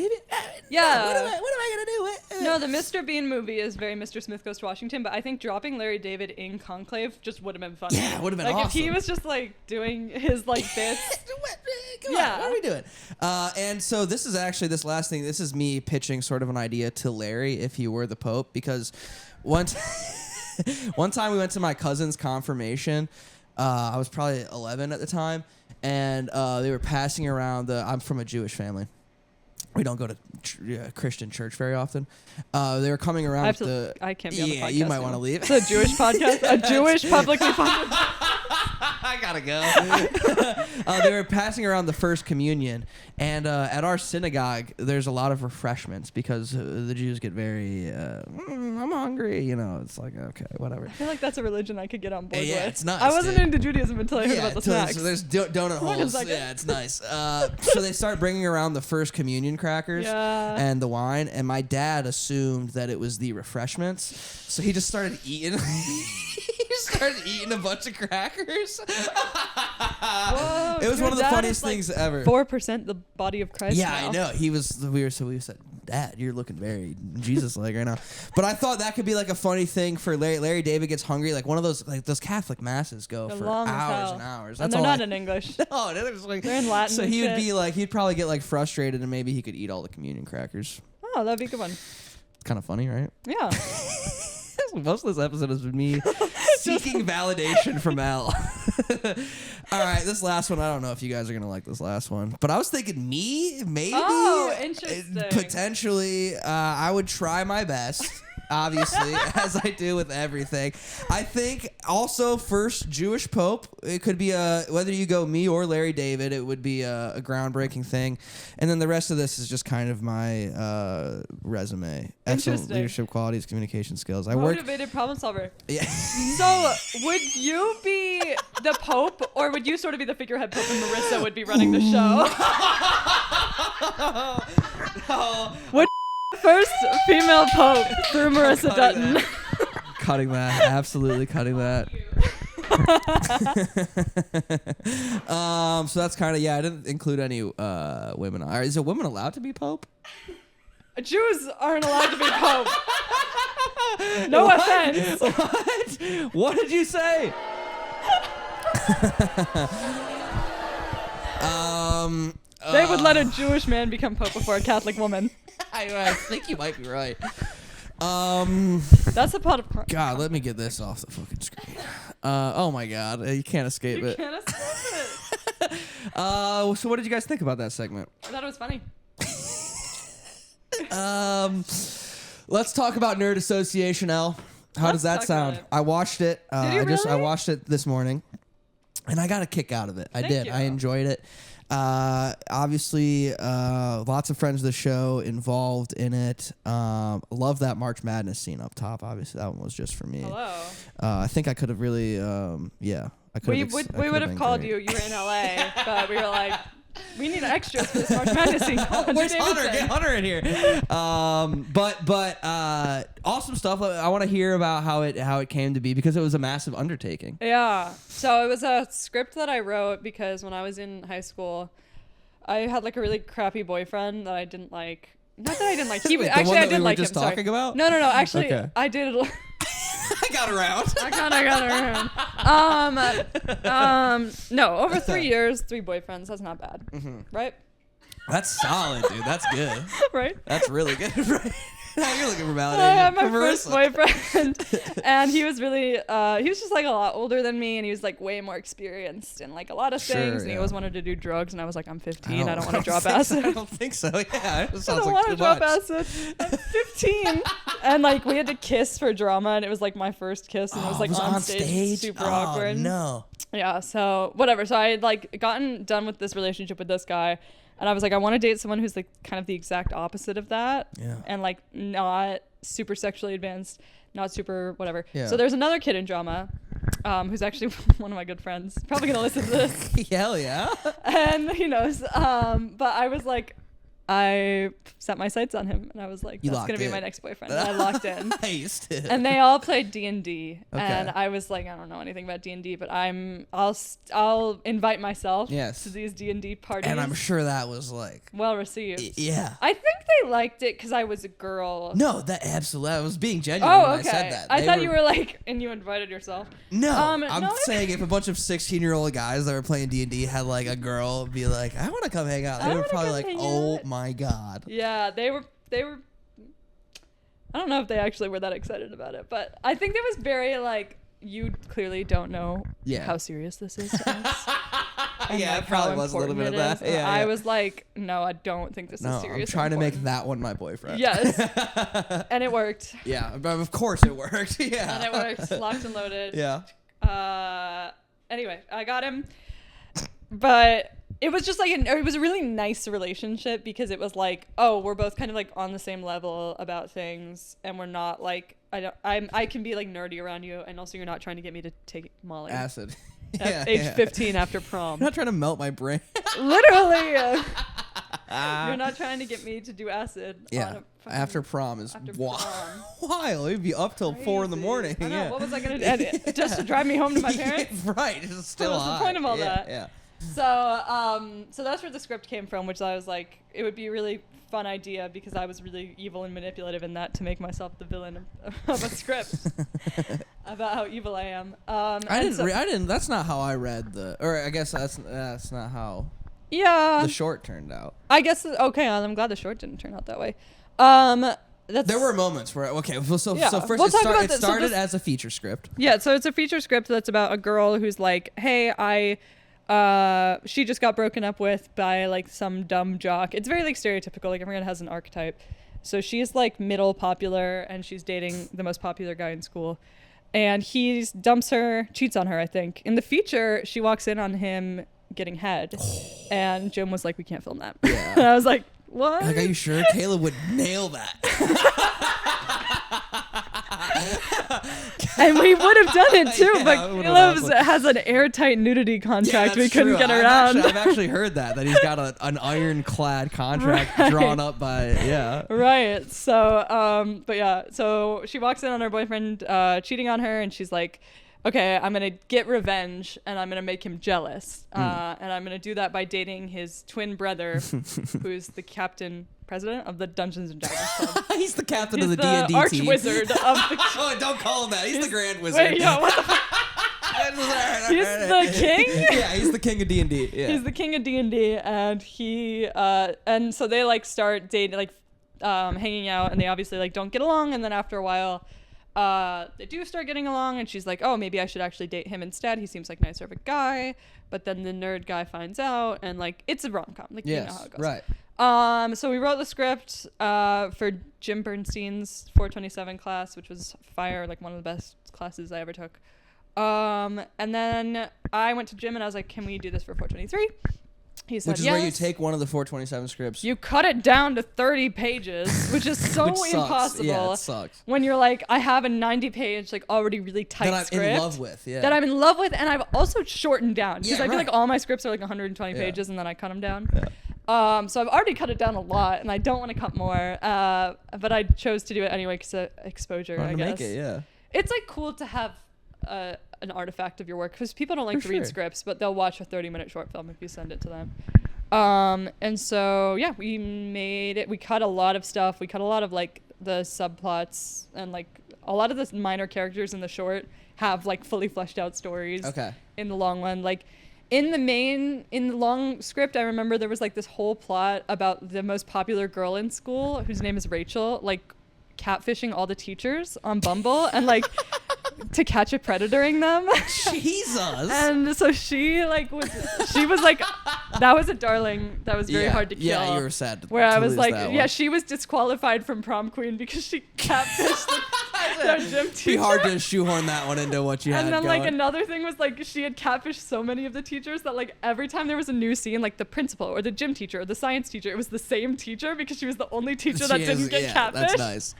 know, what am I gonna do? No, the Mr. Bean movie is very Mr. Smith Goes to Washington, but I think dropping Larry David in Conclave just would have been fun. Yeah, would have been like awesome. if he was just like doing his like bits. Come on, what are we doing? And so this is actually this last thing. This is me pitching sort of an idea to Larry if he were the Pope, because one time we went to my cousin's confirmation. I was probably 11 at the time, and they were passing around I'm from a Jewish family. We don't go to Christian church very often. They were coming around I can't be on the podcast. Yeah, you might want to leave. It's a Jewish podcast. A Jewish publicly funded. I gotta go. They were passing around the first communion, and at our synagogue, there's a lot of refreshments because the Jews get very, I'm hungry. You know, it's like, okay, whatever. I feel like that's a religion I could get on board with. Yeah, it's nice. I wasn't into Judaism until I heard about the snacks. So there's donut holes. Yeah, it's nice. So they start bringing around the first communion crackers and the wine, and my dad assumed that it was the refreshments, so he just started eating. A bunch of crackers. Whoa, it was one of the funniest things ever. 4% the body of Christ. Yeah, now. I know. We said, Dad, you're looking very Jesus-like right now. But I thought that could be like a funny thing for Larry. Larry David gets hungry. Like one of those, like those Catholic masses go for hours and hours. And they're not in English. No, they're in Latin. So he would be like, he'd probably get like frustrated, and maybe he could eat all the communion crackers. Oh, that'd be a good one. It's kind of funny, right? Yeah. Most of this episode is me seeking validation from Elle. All right, this last one, I don't know if you guys are going to like this last one, but I was thinking maybe. Oh, interesting. Potentially, I would try my best, obviously, as I do with everything. I think also first Jewish Pope, it could be whether you go me or Larry David, it would be a groundbreaking thing. And then the rest of this is just kind of my resume. Excellent leadership qualities, communication skills. Motivated problem solver. Yeah. So would you be the Pope, or would you sort of be the figurehead Pope and Marissa would be running the show? What first female Pope through Marissa Dutton? Cutting that. Absolutely cutting that. So that's kind of, I didn't include any women. Is a woman allowed to be Pope? Jews aren't allowed to be Pope. No offense. What did you say? They would let a Jewish man become Pope before a Catholic woman. I think you might be right. That's a pot of corn. God, let me get this off the fucking screen. Oh my God, you can't escape it. You can't escape it. So what did you guys think about that segment? I thought it was funny. Let's talk about Nerd Association, Elle. How does that sound? I watched it. Did you really? I watched it this morning, and I got a kick out of it. I did. You. I enjoyed it. Obviously, lots of friends of the show involved in it. Love that March Madness scene up top. Obviously, that one was just for me. Hello. I think I could have really, I could. We would have called you. You were in LA, but we were like, we need extras for this March Madness scene. Where's Hunter? Get Hunter in here. But awesome stuff. I want to hear about how it came to be, because it was a massive undertaking. Yeah. So it was a script that I wrote because when I was in high school, I had like a really crappy boyfriend that I didn't like. Not that I didn't like. He was actually I did like him. Talking about? No. Actually, okay. I did. I got around. I kind of got around. No, over 3 years, 3 boyfriends. That's not bad, right? That's solid, dude. That's good. Right? That's really good. Right? Now you're looking for validation. I had my from first Marissa. boyfriend, and he was really, he was just like a lot older than me, and he was like way more experienced in like a lot of things, and he always wanted to do drugs, and I was like, I'm 15, I don't want to drop acid. I don't think so. Yeah, it sounds I don't like want to too drop much. acid. I'm 15, and like we had to kiss for drama, and it was like my first kiss, and it was like on stage, super awkward. No. Yeah, so whatever. So I had like gotten done with this relationship with this guy, and I was like, I want to date someone who's like kind of the exact opposite of that, and like not super sexually advanced, not super whatever. Yeah. So there's another kid in drama, who's actually one of my good friends. Probably gonna listen to this. Hell yeah. And he knows. But I was like, I set my sights on him, and I was like, that's gonna be my next boyfriend. And I locked in. Nice. And they all played D&D, and I was like, I don't know anything about D&D, but I'll invite myself to these D&D parties. And I'm sure that was like well received. Yeah. I think they liked it because I was a girl. No, that absolutely. I was being genuine when I said that. I thought you were like, and you invited yourself. No, I'm saying if a bunch of 16-year-old guys that were playing D&D had like a girl be like, I want to come hang out, they were probably like, oh my God. Yeah, they were. I don't know if they actually were that excited about it, but I think it was very like, you clearly don't know how serious this is to us. Yeah, it probably was a little bit of that. Yeah, I was like, no, I don't think this is serious. I'm trying to make that one my boyfriend. Yes. And it worked. Yeah, but of course it worked. Yeah. And it worked. Locked and loaded. Yeah. Anyway, I got him. But it was just like, it was a really nice relationship because it was like, oh, we're both kind of like on the same level about things, and we're not like, I can be like nerdy around you, and also you're not trying to get me to take Molly. Acid. At age 15 after prom. You're not trying to melt my brain. Literally. You're not trying to get me to do acid. Yeah. After prom is wild. It'd be up till 4 in the morning. I know. What was I going to do? Just to drive me home to my parents? Right. It's still what was the point of all that? Yeah. So that's where the script came from, which I was like, it would be a really fun idea because I was really evil and manipulative in that to make myself the villain of a script about how evil I am. I didn't. That's not how I read or I guess that's not how. Yeah. The short turned out. I guess I'm glad the short didn't turn out that way. There were moments where first it started as a feature script. Yeah, so it's a feature script that's about a girl who's like, hey, she just got broken up with by like some dumb jock. It's very like stereotypical, like everyone has an archetype. So she's like middle popular, and she's dating the most popular guy in school, and he dumps her, cheats on her, I think. In the feature, she walks in on him getting head, and Jim was like, we can't film that. Yeah. And I was like, what? Like, are you sure? Kayla would nail that. And we would have done it too, but Caleb has an airtight nudity contract we couldn't get around. I've actually heard that he's got an ironclad contract drawn up by, Right. So, but yeah, so she walks in on her boyfriend cheating on her, and she's like, okay, I'm going to get revenge, and I'm going to make him jealous. And I'm going to do that by dating his twin brother, who's the president of the Dungeons and Dragons Club. He's the captain of the D&D team. Arch wizard of the... Oh, don't call him that. He's the grand wizard. Wait, yo, what the fuck? He's the king? Yeah, he's the king of D&D. Yeah. He's the king of D&D, and he... and so they, like, start dating, like, hanging out, and they obviously, like, don't get along, and then after a while... they do start getting along, and she's like, oh, maybe I should actually date him instead. He seems like nicer of a guy. But then the nerd guy finds out, and like, it's a rom-com. Like, you know how it goes. Right. So we wrote the script for Jim Bernstein's 427 class, which was fire, like one of the best classes I ever took. And then I went to Jim and I was like, can we do this for 423? He said, which is where you take one of the 427 scripts. You cut it down to 30 pages, which is so impossible. Yeah, it sucks. When you're like, I have a 90-page, like already really tight script. That I'm in love with, That I'm in love with, and I've also shortened down. Because I feel like all my scripts are like 120 pages, and then I cut them down. Yeah. So I've already cut it down a lot, and I don't want to cut more. But I chose to do it anyway because exposure, I guess. Make it, yeah. It's like cool to have an artifact of your work, because people don't like to read scripts, but they'll watch a 30-minute short film if you send it to them. And so yeah, we made it. We cut a lot of stuff. We cut a lot of like the subplots, and like a lot of the minor characters in the short have like fully fleshed out stories. Okay. In the long one, like in the long script, I remember there was like this whole plot about the most popular girl in school, whose name is Rachel, like catfishing all the teachers on Bumble and like to catch a predatoring them. Jesus. And so she was like, that was a darling. That was very hard to kill. Yeah, you were sad. Where I was like, yeah, she was disqualified from prom queen because she catfished their gym teacher. Be hard to shoehorn that one into what you had. And then going. like another thing was like she had catfished so many of the teachers that like every time there was a new scene, like the principal or the gym teacher or the science teacher, it was the same teacher because she was the only teacher that didn't get catfished. That's nice.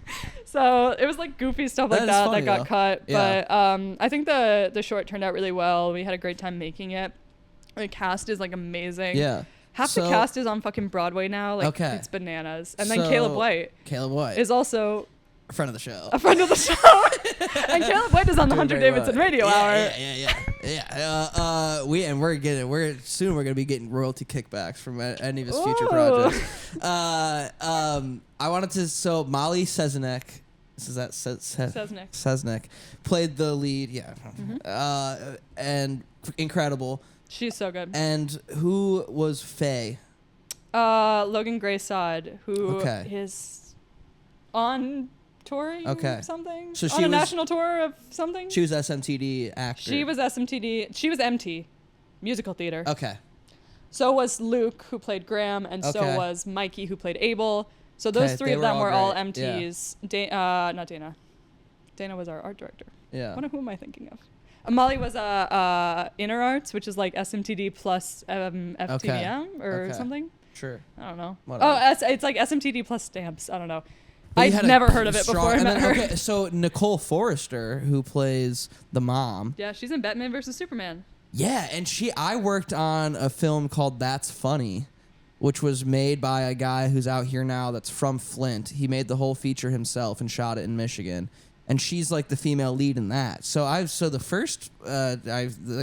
So it was like goofy stuff like that funny, that got cut. Yeah. But I think the short turned out really well. We had a great time making it. The cast is like amazing. Yeah. Half the cast is on fucking Broadway now. Like it's bananas. And then Caleb White is also a friend of the show. And Caleb White is on the Hunter Davidson Radio Hour. Yeah. We're gonna be getting royalty kickbacks from any of his future projects. I wanted to. So Molly Seznek. Is that Seznek played the lead. Yeah. Mm-hmm. And incredible. She's so good. And who was Faye? Logan Graysod, who is on touring something. So on a national tour of something. She was SMTD actor. She was SMTD. She was MT, musical theater. Okay. So was Luke, who played Graham, and so was Mikey, who played Abel. So those three of them were all MTs. Yeah. Not Dana. Dana was our art director. Yeah. Who am I thinking of? Molly was Inner Arts, which is like SMTD plus FTVM or something. Sure. I don't know. Whatever. Oh, it's like SMTD plus stamps. I don't know. I'd never heard of it before I met her. Okay, so Nicole Forrester, who plays the mom. Yeah, she's in Batman versus Superman. Yeah, and I worked on a film called That's Funny, which was made by a guy who's out here now that's from Flint. He made the whole feature himself and shot it in Michigan. And she's like the female lead in that. So the first,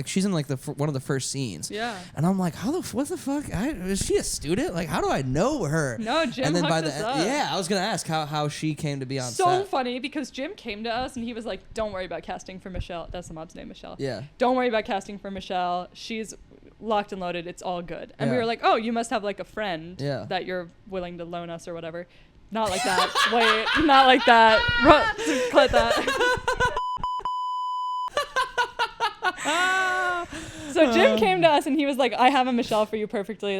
she's in like one of the first scenes. Yeah. And I'm like, what the fuck? Is she a student? Like, how do I know her? No, Jim and then hooked us up. Yeah, I was gonna ask how she came to be on set. So funny because Jim came to us and he was like, "Don't worry about casting for Michelle." That's the mom's name, Michelle. Yeah. Don't worry about casting for Michelle. She's locked and loaded. It's all good. And we were like, "Oh, you must have like a friend that you're willing to loan us or whatever." Not like that. Wait, not like that. Cut that. So Jim came to us and he was like, "I have a Michelle for you perfectly."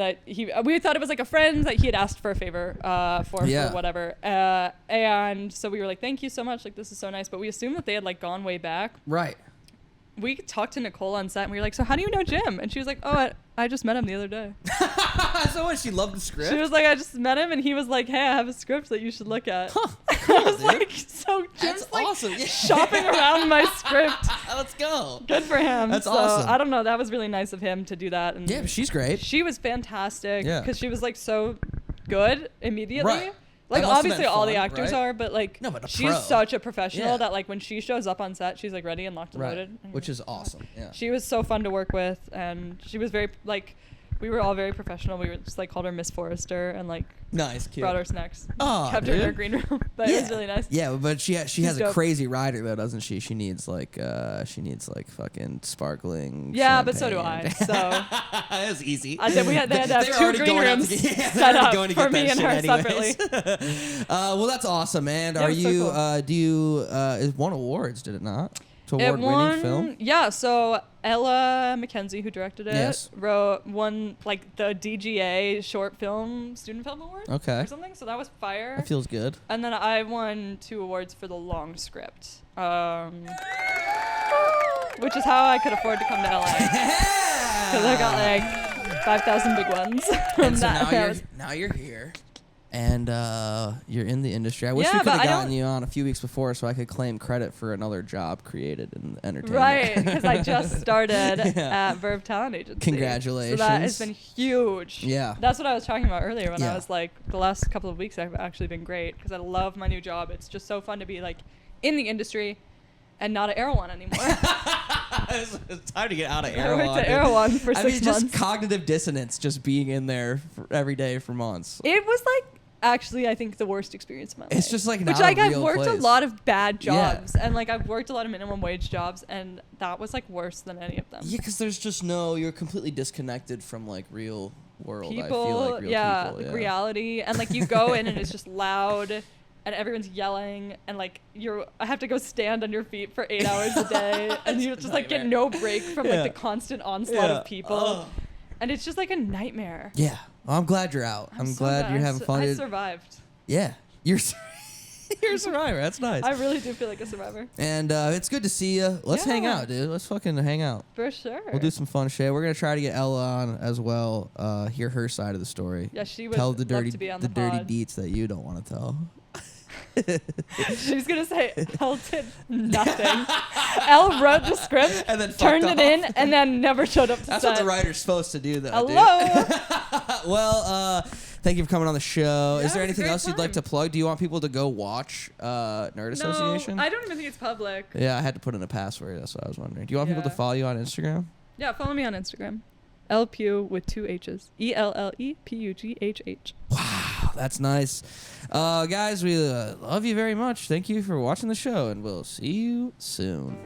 We thought it was like a friend that he had asked for a favor for whatever. And so we were like, "Thank you so much. Like, this is so nice." But we assumed that they had like gone way back. Right. We talked to Nicole on set and we were like, "So how do you know Jim?" And she was like, "Oh, I just met him the other day." So what? She loved the script? She was like, "I just met him," and he was like, "Hey, I have a script that you should look at." Huh. Cool, I was like, so Jim's That's like awesome. Yeah. shopping around my script. Let's go. Good for him. That's so, awesome. I don't know. That was really nice of him to do that. And yeah, but she's great. She was fantastic. Yeah. Because she was like so good immediately. Right. Like That must have obviously been all fun, the actors right? are, but like No, but she's such a professional Yeah. that like when she shows up on set, she's like ready and locked and loaded. And Which is awesome. Yeah. she was so fun to work with, and she was very like, we were all very professional. We were just like called her Miss Forrester and like Nice, cute. brought her snacks. Aw, kept her in dude. her green room. But it was really nice. Yeah, but she has a dope. crazy rider though, doesn't she? She needs like fucking sparkling. Yeah, but so do I. champagne. So it was easy. I said they had to They're have two already green going out rooms to get- yeah, they're set already up going to for get me that and shit her anyways. separately. Well, that's awesome, man. Yeah, Are it was so you? cool. Do you? It won awards, did it not? It's It award-winning won, film. yeah. So Ella Mackenzie, who directed it, Yes. won like the DGA Short Film Student Film Award, Okay. or something. So that was fire. That feels good. And then I won 2 awards for the long script, which is how I could afford to come to LA because I got like 5,000 big ones. And so now you're here. And you're in the industry. I wish we could have gotten you on a few weeks before so I could claim credit for another job created in entertainment. Right, because I just started at Verve Talent Agency. Congratulations. So that has been huge. Yeah. That's what I was talking about earlier when Yeah. I was like, the last couple of weeks have actually been great because I love my new job. It's just so fun to be like in the industry and not at Erewhon anymore. It's time to get out of I Erewhon. worked at Erewhon for 6 months. Just cognitive dissonance just being in there every day for months. It was like actually, I think, the worst experience of my life. It's just like not which, like, a I've real worked place. a lot of bad jobs, and like I've worked a lot of minimum wage jobs, and that was like worse than any of them. Yeah, because there's just you're completely disconnected from like real world. People, I feel like real people, like reality, and like you go in and it's just loud, and everyone's yelling, and like I have to go stand on your feet for 8 hours a day, and you just like get no break from like the constant onslaught of people, and it's just like a nightmare. Yeah, well, I'm glad you're out. I'm so glad glad you're having fun. I survived. Yeah, you're a survivor. That's nice. I really do feel like a survivor. And it's good to see you. Let's hang out, dude. Let's fucking hang out. For sure. We'll do some fun shit. We're gonna try to get Ella on as well. Hear her side of the story. Yeah, she would tell the dirty, love to be on the dirty pod. deets that you don't want to tell. She's gonna say Elle did nothing. Elle wrote the script and then turned it in, and then never showed up to That's set. what the writer's supposed to do, though. Hello. Dude. Well, thank you for coming on the show. Yeah, Is there it was a anything great else you'd like to time. plug? Do you want people to go watch Nerd Association? No, I don't even think it's public. Yeah, I had to put in a password. That's what I was wondering. Do you want people to Yeah. follow you on Instagram? Yeah, follow me on Instagram. Elle Pugh with 2 H's. ELLEPUGHH. Wow, that's nice. Guys, we love you very much. Thank you for watching the show, and we'll see you soon.